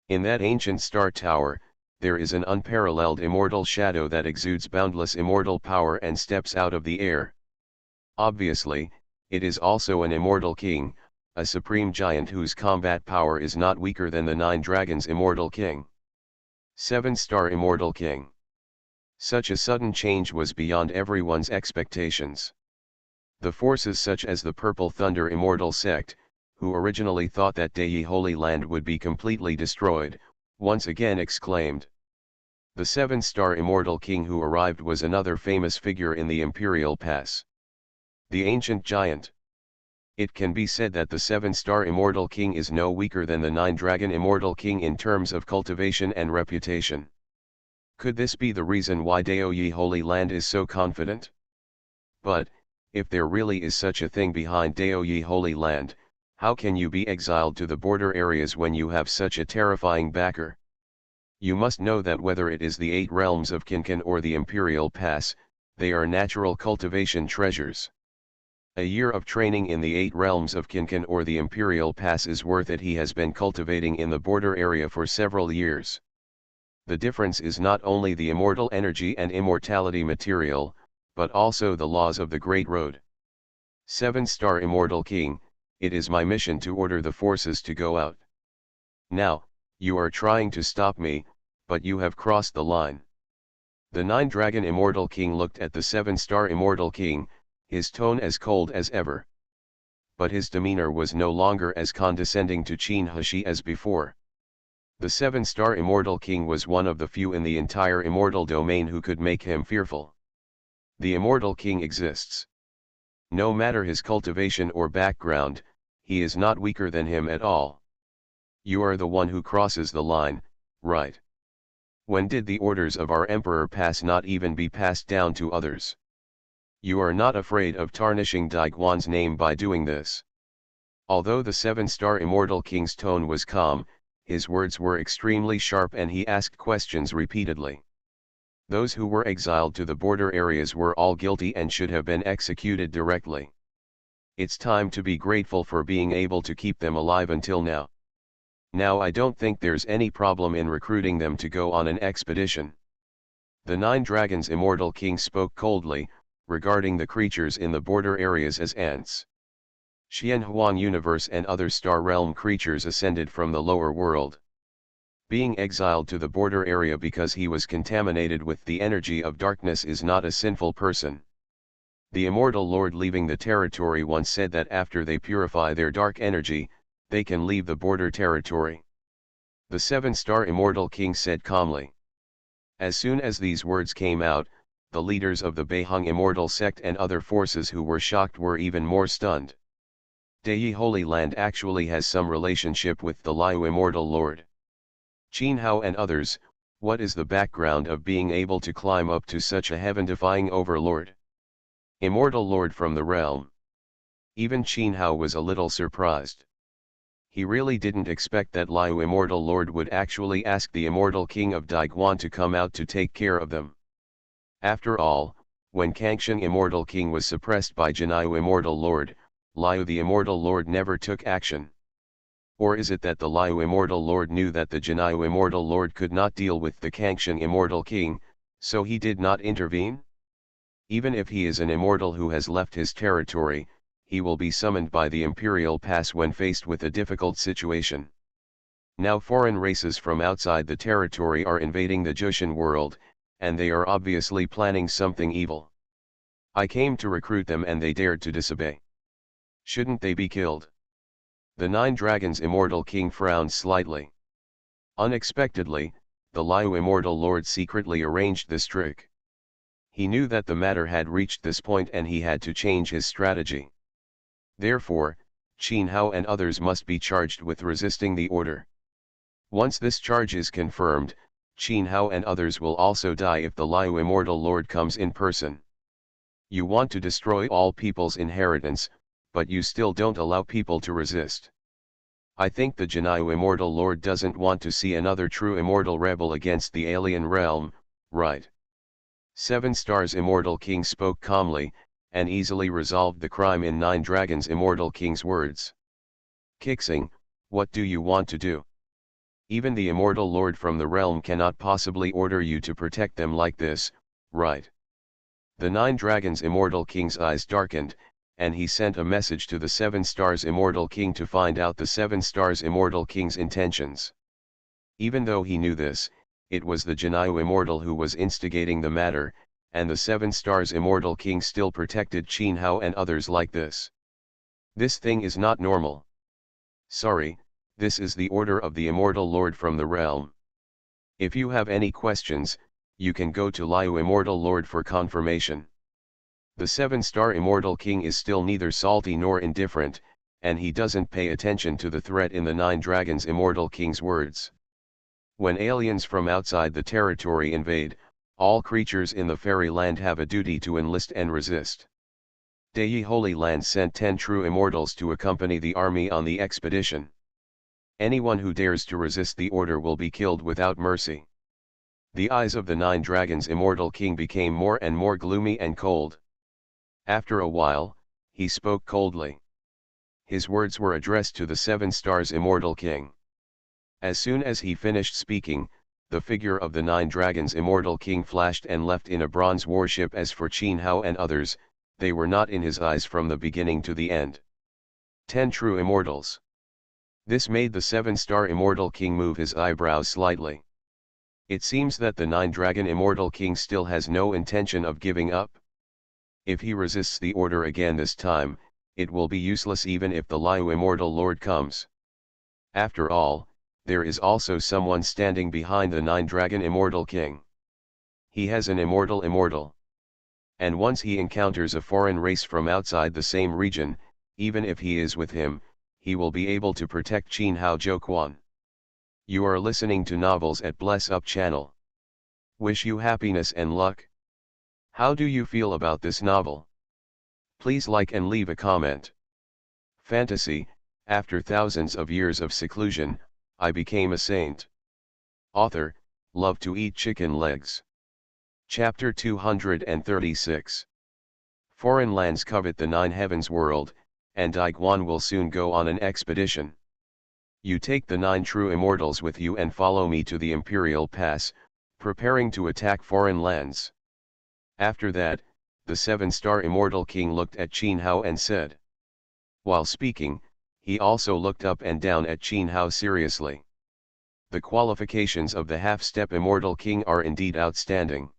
In that ancient star tower, there is an unparalleled immortal shadow that exudes boundless immortal power and steps out of the air. Obviously, it is also an immortal king, a supreme giant whose combat power is not weaker than the 9 dragons' immortal king. 7-star immortal king. Such a sudden change was beyond everyone's expectations. The forces such as the Purple Thunder Immortal Sect, who originally thought that Daoyi Holy Land would be completely destroyed, once again exclaimed. The 7-star Immortal King who arrived was another famous figure in the Imperial Pass. The Ancient Giant. It can be said that the 7-star Immortal King is no weaker than the 9-dragon Immortal King in terms of cultivation and reputation. Could this be the reason why Daoyi Holy Land is so confident? But, if there really is such a thing behind Daoyi Holy Land, how can you be exiled to the border areas when you have such a terrifying backer? You must know that whether it is the 8 realms of Kinkan or the Imperial Pass, they are natural cultivation treasures. A year of training in the 8 realms of Kinkan or the Imperial Pass is worth it. He has been cultivating in the border area for several years. The difference is not only the immortal energy and immortality material, but also the laws of the Great Road. 7-star Immortal King, it is my mission to order the forces to go out. Now, you are trying to stop me, but you have crossed the line. The 9-dragon Immortal King looked at the 7-star Immortal King, his tone as cold as ever. But his demeanor was no longer as condescending to Qin Hashi as before. The 7-star Immortal King was one of the few in the entire immortal domain who could make him fearful. The Immortal King exists. No matter his cultivation or background, he is not weaker than him at all. You are the one who crosses the line, right? When did the orders of our Emperor pass not even be passed down to others? You are not afraid of tarnishing Daiguan's name by doing this. Although the 7-star Immortal King's tone was calm, his words were extremely sharp and he asked questions repeatedly. Those who were exiled to the border areas were all guilty and should have been executed directly. It's time to be grateful for being able to keep them alive until now. Now I don't think there's any problem in recruiting them to go on an expedition. The 9 dragons immortal king spoke coldly, regarding the creatures in the border areas as ants. Xianhuang universe and other star realm creatures ascended from the lower world. Being exiled to the border area because he was contaminated with the energy of darkness is not a sinful person. The immortal lord leaving the territory once said that after they purify their dark energy, they can leave the border territory. The 7-star immortal king said calmly. As soon as these words came out, the leaders of the Beihang immortal sect and other forces who were shocked were even more stunned. Dei Holy Land actually has some relationship with the Liu immortal lord. Qin Hao and others, what is the background of being able to climb up to such a heaven-defying overlord? Immortal lord from the realm. Even Qin Hao was a little surprised. He really didn't expect that Liu immortal lord would actually ask the immortal king of Daiguan to come out to take care of them. After all, when Kangsheng immortal king was suppressed by Jinyu immortal lord, Liu the immortal lord never took action. Or is it that the Liu immortal lord knew that the Jinyu immortal lord could not deal with the Kangsheng immortal king, so he did not intervene? Even if he is an immortal who has left his territory, he will be summoned by the imperial pass when faced with a difficult situation. Now foreign races from outside the territory are invading the Jushin world, and they are obviously planning something evil. I came to recruit them and they dared to disobey. Shouldn't they be killed? The 9 dragons immortal king frowned slightly. Unexpectedly, the Liu immortal lord secretly arranged this trick. He knew that the matter had reached this point and he had to change his strategy. Therefore, Qin Hao and others must be charged with resisting the order. Once this charge is confirmed, Qin Hao and others will also die if the Liu immortal lord comes in person. You want to destroy all people's inheritance, but you still don't allow people to resist. I think the Jinyu immortal lord doesn't want to see another true immortal rebel against the alien realm, right? 7 stars immortal king spoke calmly, and easily resolved the crime in 9 dragons immortal king's words. Kixing, what do you want to do? Even the immortal lord from the realm cannot possibly order you to protect them like this, right? The 9 dragons immortal king's eyes darkened, and he sent a message to the 7 stars immortal king to find out the 7 stars immortal king's intentions. Even though he knew this, it was the Jinyu immortal who was instigating the matter, and the 7 stars immortal king still protected Qin Hao and others like this. This thing is not normal. Sorry, this is the order of the immortal lord from the realm. If you have any questions, you can go to Liu immortal lord for confirmation. The 7-star immortal king is still neither salty nor indifferent, and he doesn't pay attention to the threat in the 9 dragons immortal king's words. When aliens from outside the territory invade, all creatures in the fairy land have a duty to enlist and resist. Dei Holy Land sent 10 true immortals to accompany the army on the expedition. Anyone who dares to resist the order will be killed without mercy. The eyes of the 9 dragons immortal king became more and more gloomy and cold. After a while, he spoke coldly. His words were addressed to the 7 stars immortal king. As soon as he finished speaking, the figure of the 9 dragons immortal king flashed and left in a bronze warship. As for Qin Hao and others, they were not in his eyes from the beginning to the end. 10 true immortals. This made the 7-star immortal king move his eyebrows slightly. It seems that the 9 dragon immortal king still has no intention of giving up. If he resists the order again this time, it will be useless even if the Liu immortal lord comes. After all, there is also someone standing behind the 9 dragon immortal king. He has an immortal. And once he encounters a foreign race from outside the same region, even if he is with him, he will be able to protect Qin Hao Zhouquan. You are listening to Novels at Bless Up channel. Wish you happiness and luck. How do you feel about this novel? Please like and leave a comment. Fantasy, after thousands of years of seclusion, I became a saint. Author, love to eat chicken legs. Chapter 236. Foreign lands covet the 9 heavens world, and Daiguan will soon go on an expedition. You take the 9 true immortals with you and follow me to the Imperial Pass, preparing to attack foreign lands. After that, the 7-star immortal king looked at Qin Hao and said. While speaking, he also looked up and down at Qin Hao seriously. The qualifications of the half-step immortal king are indeed outstanding.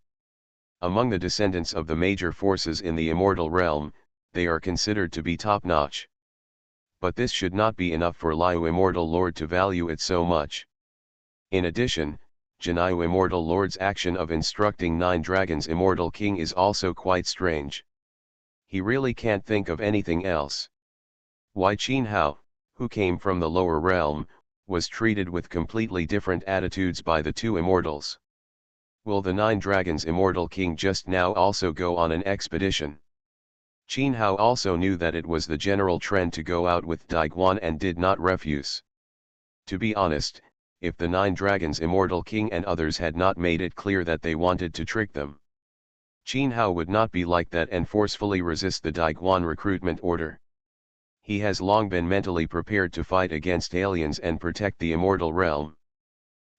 Among the descendants of the major forces in the immortal realm, they are considered to be top-notch. But this should not be enough for Liu Immortal Lord to value it so much. In addition, Jiniu Immortal Lord's action of instructing 9 Dragons Immortal King is also quite strange. He really can't think of anything else. Why Qin Hao, who came from the lower realm, was treated with completely different attitudes by the 2 immortals. Will the 9 Dragons Immortal King just now also go on an expedition? Qin Hao also knew that it was the general trend to go out with Daiguan and did not refuse. To be honest, if the 9 Dragons Immortal King and others had not made it clear that they wanted to trick them, Qin Hao would not be like that and forcefully resist the Daiguan recruitment order. He has long been mentally prepared to fight against aliens and protect the immortal realm.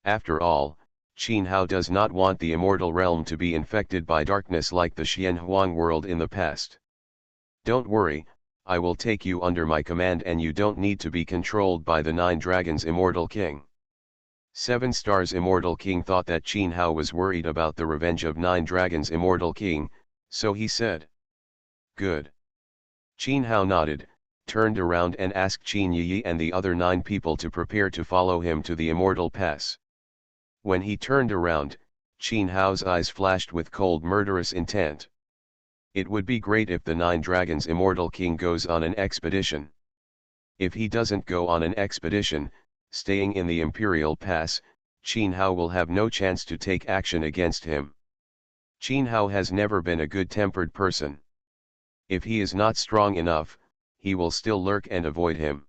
After all, Qin Hao does not want the immortal realm to be infected by darkness like the Xianhuang world in the past. Don't worry, I will take you under my command and you don't need to be controlled by the 9 Dragons Immortal King. 7 Stars Immortal King thought that Qin Hao was worried about the revenge of 9 Dragons Immortal King, so he said. Good. Qin Hao nodded, turned around and asked Qin Yi and the other 9 people to prepare to follow him to the Immortal Pass. When he turned around, Qin Hao's eyes flashed with cold murderous intent. It would be great if the 9 Dragons Immortal King goes on an expedition. If he doesn't go on an expedition, staying in the Imperial Pass, Qin Hao will have no chance to take action against him. Qin Hao has never been a good-tempered person. If he is not strong enough, he will still lurk and avoid him.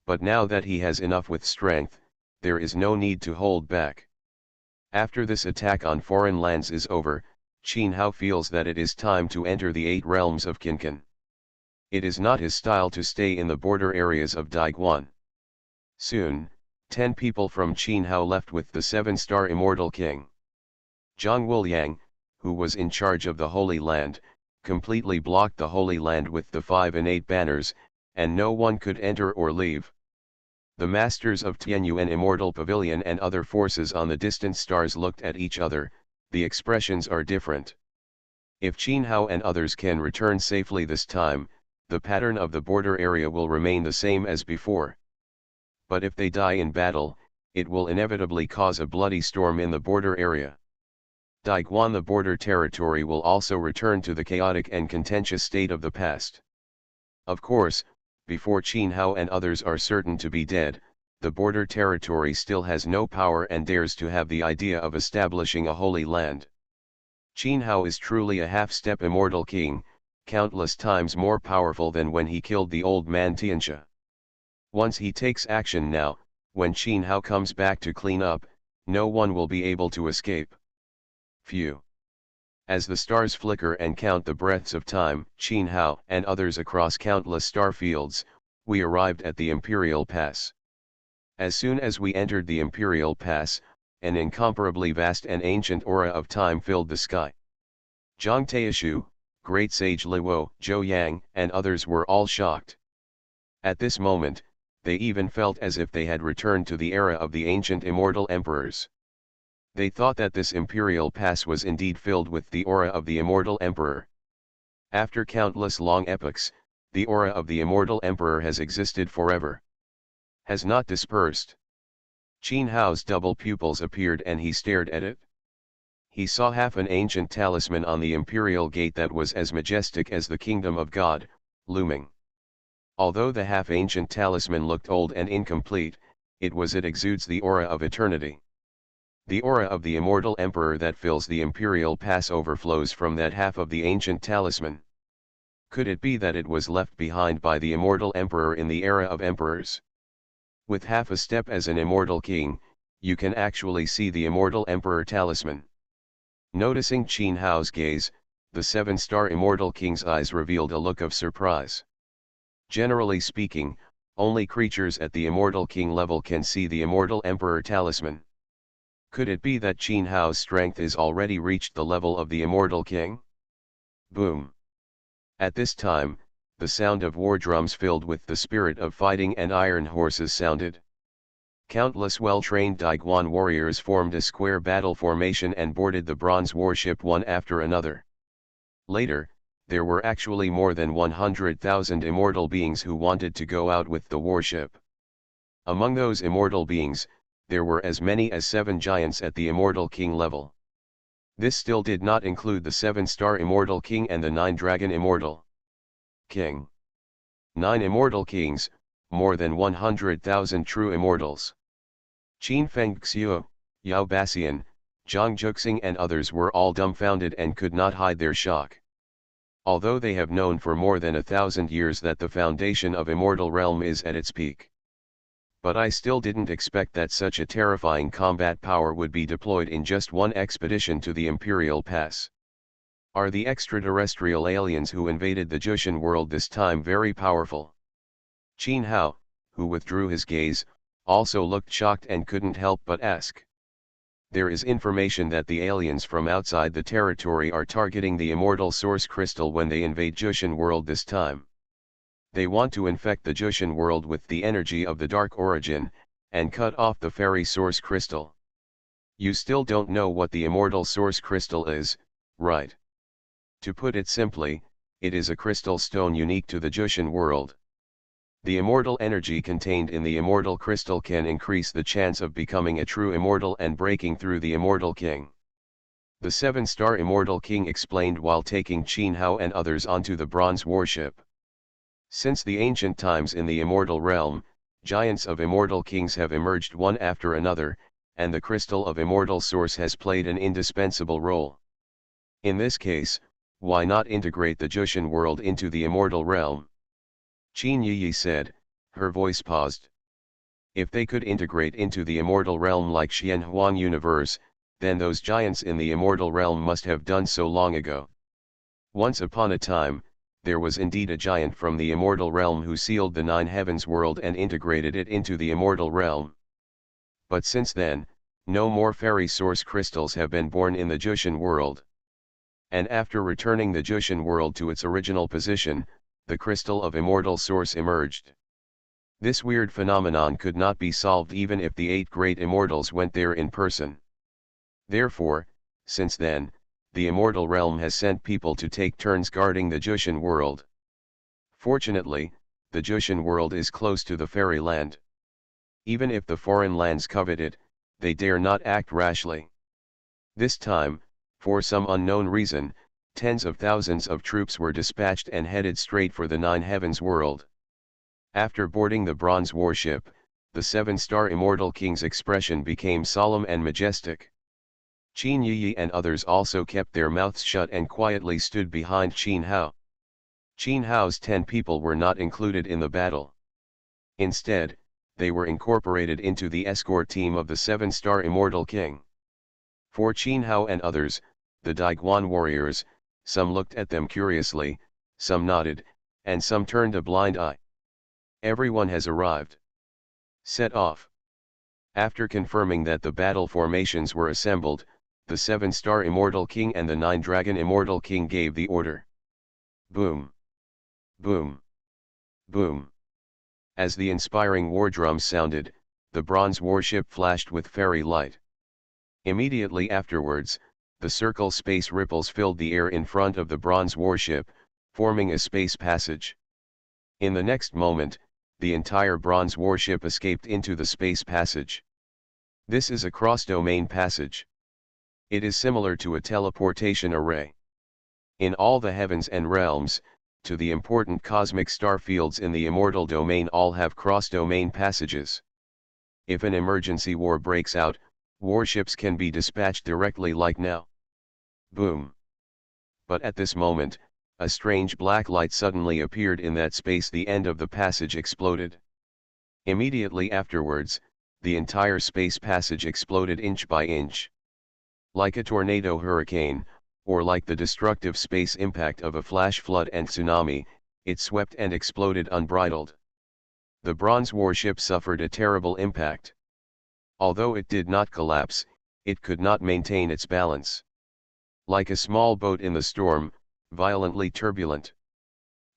But now that he has enough with strength, there is no need to hold back. After this attack on foreign lands is over, Qin Hao feels that it is time to enter the 8 realms of Qincan. It is not his style to stay in the border areas of Daiguan. Soon, 10 people from Qin Hao left with the 7-star Immortal King. Zhang Wuliang, who was in charge of the Holy Land, completely blocked the Holy Land with the 5 and 8 banners, and no one could enter or leave. The masters of Tianyuan Immortal Pavilion and other forces on the distant stars looked at each other. The expressions are different. If Qin Hao and others can return safely this time, the pattern of the border area will remain the same as before. But if they die in battle, it will inevitably cause a bloody storm in the border area. Daiguan, the border territory, will also return to the chaotic and contentious state of the past. Of course, before Qin Hao and others are certain to be dead, the border territory still has no power and dares to have the idea of establishing a holy land. Qin Hao is truly a half-step immortal king, countless times more powerful than when he killed the old man Tianxia. Once he takes action now, when Qin Hao comes back to clean up, no one will be able to escape. Phew. As the stars flicker and count the breaths of time, Qin Hao and others across countless star fields, we arrived at the Imperial Pass. As soon as we entered the Imperial Pass, an incomparably vast and ancient aura of time filled the sky. Zhang Taishu, Great Sage Luo, Zhou Yang, and others were all shocked. At this moment, they even felt as if they had returned to the era of the ancient immortal emperors. They thought that this Imperial Pass was indeed filled with the aura of the immortal emperor. After countless long epochs, the aura of the immortal emperor has existed forever. Has not dispersed. Qin Hao's double pupils appeared and he stared at it. He saw half an ancient talisman on the imperial gate that was as majestic as the kingdom of God, looming. Although the half-ancient talisman looked old and incomplete, it exudes the aura of eternity. The aura of the immortal emperor that fills the Imperial Pass overflows from that half of the ancient talisman. Could it be that it was left behind by the immortal emperor in the era of emperors? With half a step as an immortal king, you can actually see the immortal emperor talisman. Noticing Qin Hao's gaze, the 7-star immortal king's eyes revealed a look of surprise. Generally speaking, only creatures at the immortal king level can see the immortal emperor talisman. Could it be that Qin Hao's strength is already reached the level of the immortal king? Boom! At this time, the sound of war drums filled with the spirit of fighting and iron horses sounded. Countless well-trained Daiguan warriors formed a square battle formation and boarded the bronze warship one after another. Later, there were actually more than 100,000 immortal beings who wanted to go out with the warship. Among those immortal beings, there were as many as 7 giants at the immortal king level. This still did not include the 7-star immortal king and the 9-dragon immortal king. 9 immortal kings, more than 100,000 true immortals. Qin Fengxiu, Yao Baxian, Zhang Juxing and others were all dumbfounded and could not hide their shock. Although they have known for more than 1,000 years that the foundation of immortal realm is at its peak. But I still didn't expect that such a terrifying combat power would be deployed in just one expedition to the Imperial Pass. Are the extraterrestrial aliens who invaded the Jushin world this time very powerful? Qin Hao, who withdrew his gaze, also looked shocked and couldn't help but ask. There is information that the aliens from outside the territory are targeting the immortal source crystal when they invade Jushin world this time. They want to infect the Jushin world with the energy of the Dark Origin, and cut off the fairy source crystal. You still don't know what the immortal source crystal is, right? To put it simply, it is a crystal stone unique to the Jushin world. The immortal energy contained in the immortal crystal can increase the chance of becoming a true immortal and breaking through the immortal king. The 7-star immortal king explained while taking Qin Hao and others onto the bronze warship. Since the ancient times in the immortal realm, giants of immortal kings have emerged one after another, and the crystal of immortal source has played an indispensable role. In this case, why not integrate the Jushin world into the immortal realm? Qin Yi said, her voice paused. If they could integrate into the immortal realm like Xianhuang universe, then those giants in the immortal realm must have done so long ago. Once upon a time, there was indeed a giant from the immortal realm who sealed the 9 heavens world and integrated it into the immortal realm. But since then, no more fairy source crystals have been born in the Jushin world. And after returning the Jushin world to its original position, the crystal of immortal source emerged. This weird phenomenon could not be solved even if the 8 great immortals went there in person. Therefore, since then, the immortal realm has sent people to take turns guarding the Jushin world. Fortunately, the Jushin world is close to the fairy land. Even if the foreign lands covet it, they dare not act rashly. This time, for some unknown reason, tens of thousands of troops were dispatched and headed straight for the 9 heavens world. After boarding the bronze warship, the 7-star immortal king's expression became solemn and majestic. Qin Yi and others also kept their mouths shut and quietly stood behind Qin Hao. Qin Hao's 10 people were not included in the battle. Instead, they were incorporated into the escort team of the 7-star immortal king. For Qin Hao and others, the Daiguan warriors, some looked at them curiously, some nodded, and some turned a blind eye. Everyone has arrived. Set off. After confirming that the battle formations were assembled, the 7-star immortal king and the 9-dragon immortal king gave the order. Boom! Boom! Boom! As the inspiring war drums sounded, the bronze warship flashed with fairy light. Immediately afterwards, the circle space ripples filled the air in front of the bronze warship, forming a space passage. In the next moment, the entire bronze warship escaped into the space passage. This is a cross-domain passage. It is similar to a teleportation array. In all the heavens and realms, to the important cosmic star fields in the immortal domain all have cross-domain passages. If an emergency war breaks out, warships can be dispatched directly like now. Boom! But at this moment, a strange black light suddenly appeared in that space. The end of the passage exploded. Immediately afterwards, the entire space passage exploded inch by inch. Like a tornado hurricane, or like the destructive space impact of a flash flood and tsunami, it swept and exploded unbridled. The bronze warship suffered a terrible impact. Although it did not collapse, it could not maintain its balance. Like a small boat in the storm, violently turbulent.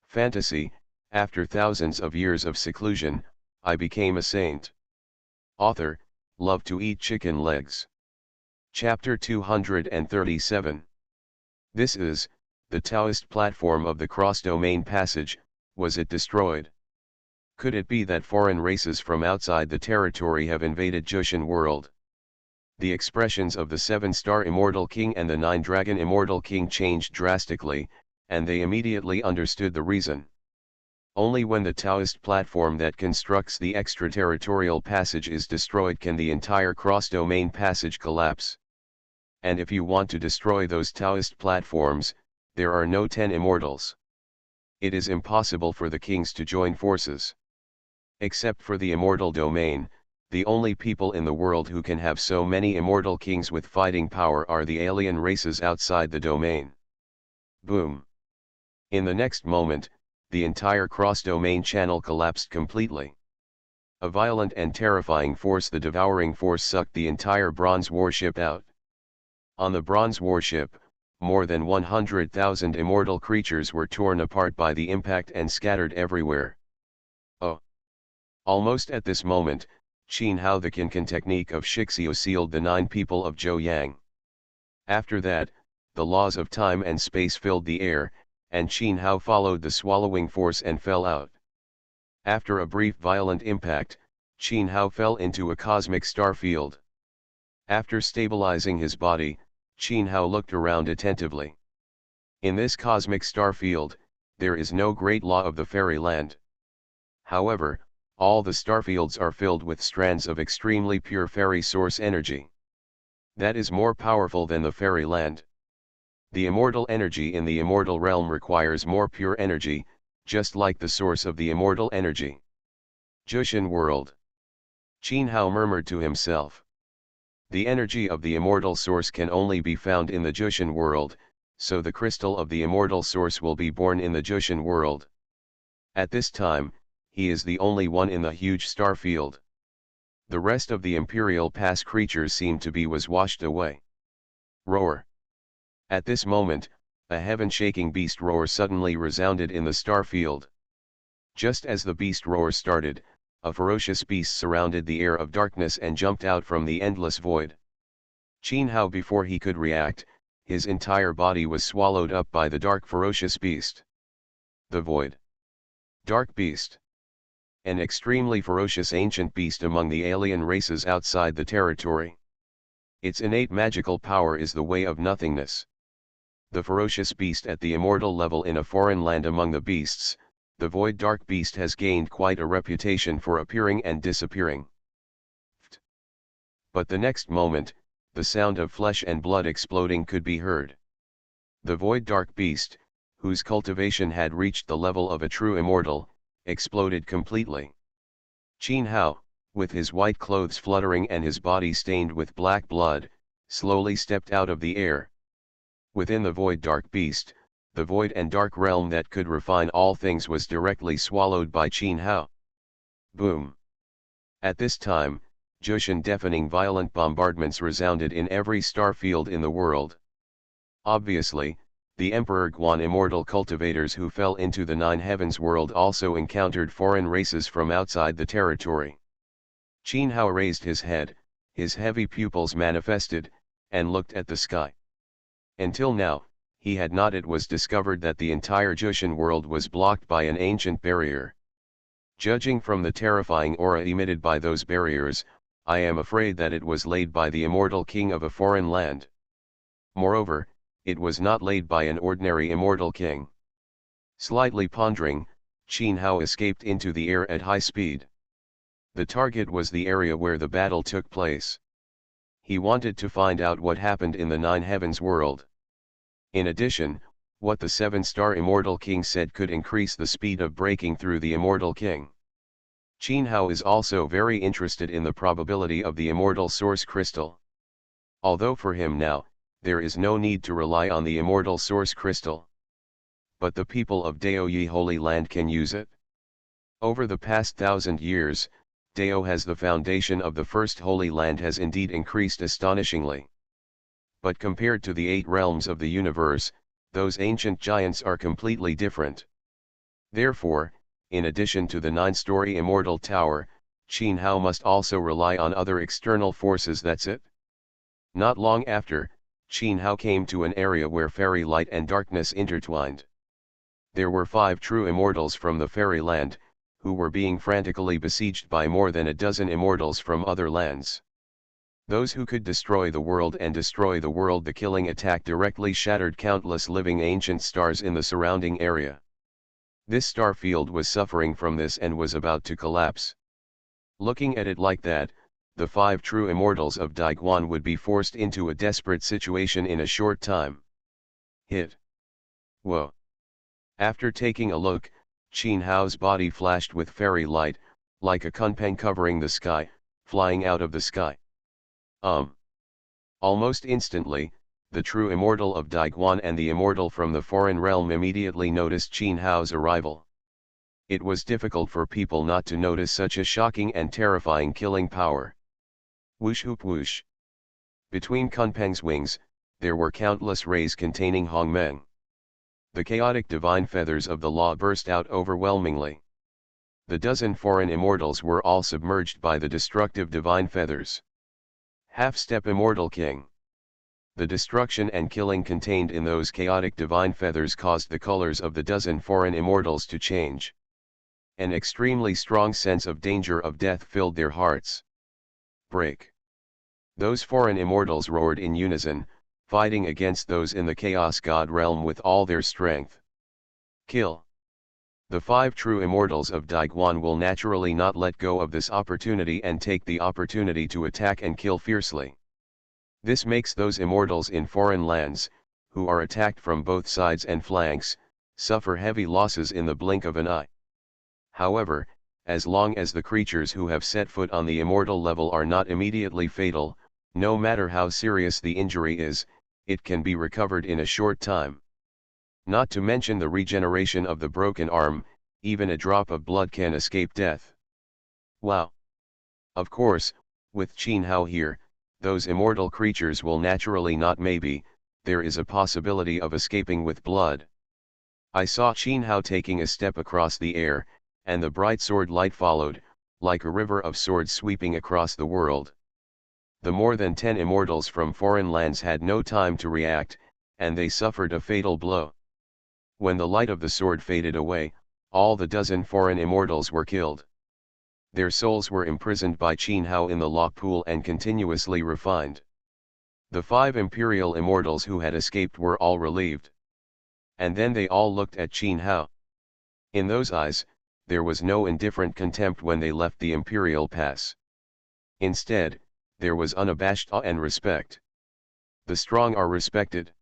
Fantasy, after thousands of years of seclusion, I became a saint. Author, love to eat chicken legs. Chapter 237. This is, the Taoist platform of the cross-domain passage. Was it destroyed? Could it be that foreign races from outside the territory have invaded Jushin world? The expressions of the 7-star Immortal King and the 9-dragon Immortal King changed drastically, and they immediately understood the reason. Only when the Taoist platform that constructs the extraterritorial passage is destroyed can the entire cross-domain passage collapse. And if you want to destroy those Taoist platforms, there are no 10 immortals. It is impossible for the kings to join forces. Except for the immortal domain, the only people in the world who can have so many immortal kings with fighting power are the alien races outside the domain. Boom. In the next moment, the entire cross-domain channel collapsed completely. A violent and terrifying force, the devouring force, sucked the entire bronze warship out. On the bronze warship, more than 100,000 immortal creatures were torn apart by the impact and scattered everywhere. Oh! Almost at this moment, Qin Hao, the Kinkan technique of Shixio, sealed the 9 people of Zhou Yang. After that, the laws of time and space filled the air, and Qin Hao followed the swallowing force and fell out. After a brief violent impact, Qin Hao fell into a cosmic star field. After stabilizing his body, Qin Hao looked around attentively. In this cosmic star field, there is no great law of the fairyland. However, all the starfields are filled with strands of extremely pure fairy source energy. That is more powerful than the fairyland. The immortal energy in the immortal realm requires more pure energy, just like the source of the immortal energy. Jushin world. Qin Hao murmured to himself. The energy of the immortal source can only be found in the Jushin world, so the crystal of the immortal source will be born in the Jushin world. At this time, he is the only one in the huge star field. The rest of the Imperial Pass creatures seem to be washed away. Roar. At this moment, a heaven-shaking beast roar suddenly resounded in the star field. Just as the beast roar started, a ferocious beast surrounded the air of darkness and jumped out from the endless void. Qin Hao, before he could react, his entire body was swallowed up by the dark ferocious beast. The void. Dark beast. An extremely ferocious ancient beast among the alien races outside the territory. Its innate magical power is the way of nothingness. The ferocious beast at the immortal level in a foreign land among the beasts, the void dark beast has gained quite a reputation for appearing and disappearing. But the next moment, the sound of flesh and blood exploding could be heard. The void dark beast, whose cultivation had reached the level of a true immortal, exploded completely. Qin Hao, with his white clothes fluttering and his body stained with black blood, slowly stepped out of the air. Within the void dark beast, the void and dark realm that could refine all things was directly swallowed by Qin Hao. Boom! At this time, Jushin deafening violent bombardments resounded in every star field in the world. Obviously, the Emperor Guan immortal cultivators who fell into the 9 heavens world also encountered foreign races from outside the territory. Qin Hao raised his head, his heavy pupils manifested, and looked at the sky. Until now, he had not. It was discovered that the entire Jushin world was blocked by an ancient barrier. Judging from the terrifying aura emitted by those barriers, I am afraid that it was laid by the immortal king of a foreign land. Moreover, it was not laid by an ordinary immortal king. Slightly pondering, Qin Hao escaped into the air at high speed. The target was the area where the battle took place. He wanted to find out what happened in the 9 heavens world. In addition, what the 7-star Immortal King said could increase the speed of breaking through the Immortal King. Qin Hao is also very interested in the probability of the Immortal Source Crystal. Although for him now, there is no need to rely on the Immortal Source Crystal. But the people of Daoyi Holy Land can use it. Over the past 1,000 years, Dao has the foundation of the first Holy Land has indeed increased astonishingly. But compared to the 8 realms of the universe, those ancient giants are completely different. Therefore, in addition to the 9-story immortal tower, Qin Hao must also rely on other external forces. That's it. Not long after, Qin Hao came to an area where fairy light and darkness intertwined. There were 5 true immortals from the fairy land, who were being frantically besieged by more than a dozen immortals from other lands. Those who could destroy the world and destroy the world. The killing attack directly shattered countless living ancient stars in the surrounding area. This star field was suffering from this and was about to collapse. Looking at it like that, the 5 true immortals of Daiguan would be forced into a desperate situation in a short time. Hit. Whoa. After taking a look, Qin Hao's body flashed with fairy light, like a kunpeng covering the sky, flying out of the sky. Almost instantly, the true immortal of Daiguan and the immortal from the foreign realm immediately noticed Qin Hao's arrival. It was difficult for people not to notice such a shocking and terrifying killing power. Whoosh hoop whoosh. Between Kunpeng's wings, there were countless rays containing Hongmeng. The chaotic divine feathers of the law burst out overwhelmingly. The dozen foreign immortals were all submerged by the destructive divine feathers. Half-step immortal king. The destruction and killing contained in those chaotic divine feathers caused the colors of the dozen foreign immortals to change. An extremely strong sense of danger of death filled their hearts. Break. Those foreign immortals roared in unison, fighting against those in the Chaos God realm with all their strength. Kill. The 5 true immortals of Daiguan will naturally not let go of this opportunity and take the opportunity to attack and kill fiercely. This makes those immortals in foreign lands, who are attacked from both sides and flanks, suffer heavy losses in the blink of an eye. However, as long as the creatures who have set foot on the immortal level are not immediately fatal, no matter how serious the injury is, it can be recovered in a short time. Not to mention the regeneration of the broken arm, even a drop of blood can escape death. Wow! Of course, with Qin Hao here, those immortal creatures will naturally not maybe, there is a possibility of escaping with blood. I saw Qin Hao taking a step across the air, and the bright sword light followed, like a river of swords sweeping across the world. The more than 10 immortals from foreign lands had no time to react, and they suffered a fatal blow. When the light of the sword faded away, all the dozen foreign immortals were killed. Their souls were imprisoned by Qin Hao in the lock pool and continuously refined. The 5 imperial immortals who had escaped were all relieved. And then they all looked at Qin Hao. In those eyes, there was no indifferent contempt when they left the imperial pass. Instead, there was unabashed awe and respect. The strong are respected.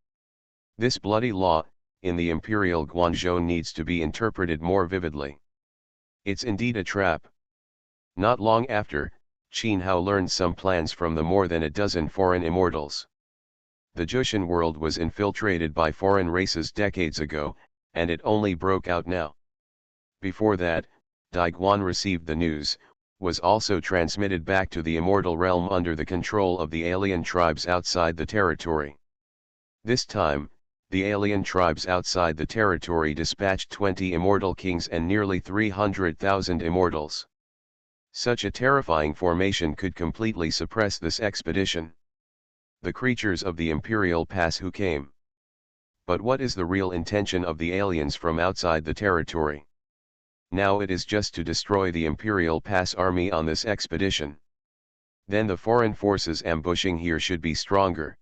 This bloody law, in the imperial Guanzhou, needs to be interpreted more vividly. It's indeed a trap. Not long after, Qin Hao learned some plans from the more than a dozen foreign immortals. The Jushan world was infiltrated by foreign races decades ago, and it only broke out now. Before that, Daiguan received the news, was also transmitted back to the immortal realm under the control of the alien tribes outside the territory. This time, the alien tribes outside the territory dispatched 20 immortal kings and nearly 300,000 immortals. Such a terrifying formation could completely suppress this expedition. The creatures of the Imperial Pass who came. But what is the real intention of the aliens from outside the territory? Now it is just to destroy the Imperial Pass army on this expedition. Then the foreign forces ambushing here should be stronger.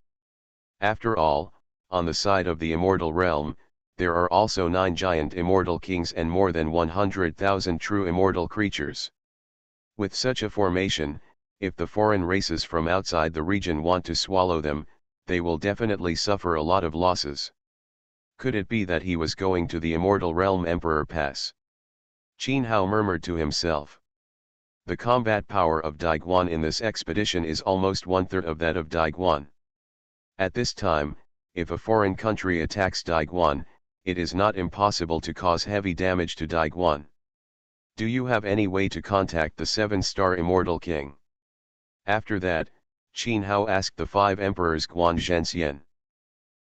After all, on the side of the immortal realm, there are also 9 giant immortal kings and more than 100,000 true immortal creatures. With such a formation, if the foreign races from outside the region want to swallow them, they will definitely suffer a lot of losses. Could it be that he was going to the immortal realm Emperor Pass? Qin Hao murmured to himself. The combat power of Daiguan in this expedition is almost 1/3 of that of Daiguan. At this time, if a foreign country attacks Daiguan, it is not impossible to cause heavy damage to Daiguan. Do you have any way to contact the 7-star immortal king? After that, Qin Hao asked the 5 emperors Guan Zhenxian.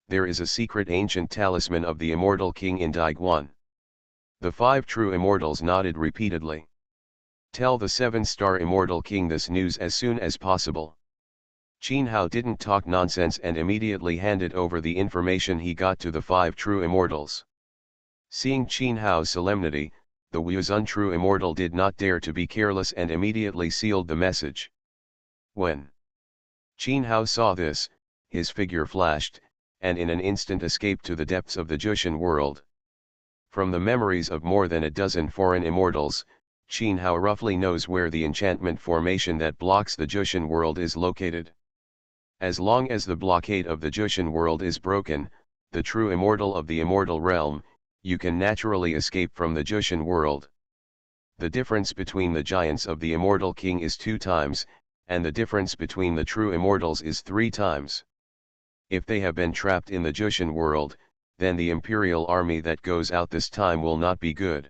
There is a secret ancient talisman of the immortal king in Daiguan. The 5 true immortals nodded repeatedly. Tell the 7-star immortal king this news as soon as possible. Qin Hao didn't talk nonsense and immediately handed over the information he got to the 5 true immortals. Seeing Qin Hao's solemnity, the Wuzun true immortal did not dare to be careless and immediately sealed the message. When Qin Hao saw this, his figure flashed, and in an instant escaped to the depths of the Jushin world. From the memories of more than a dozen foreign immortals, Qin Hao roughly knows where the enchantment formation that blocks the Jushin world is located. As long as the blockade of the Jushin world is broken, the true immortal of the immortal realm, you can naturally escape from the Jushin world. The difference between the giants of the immortal king is 2 times, and the difference between the true immortals is 3 times. If they have been trapped in the Jushin world, then the imperial army that goes out this time will not be good.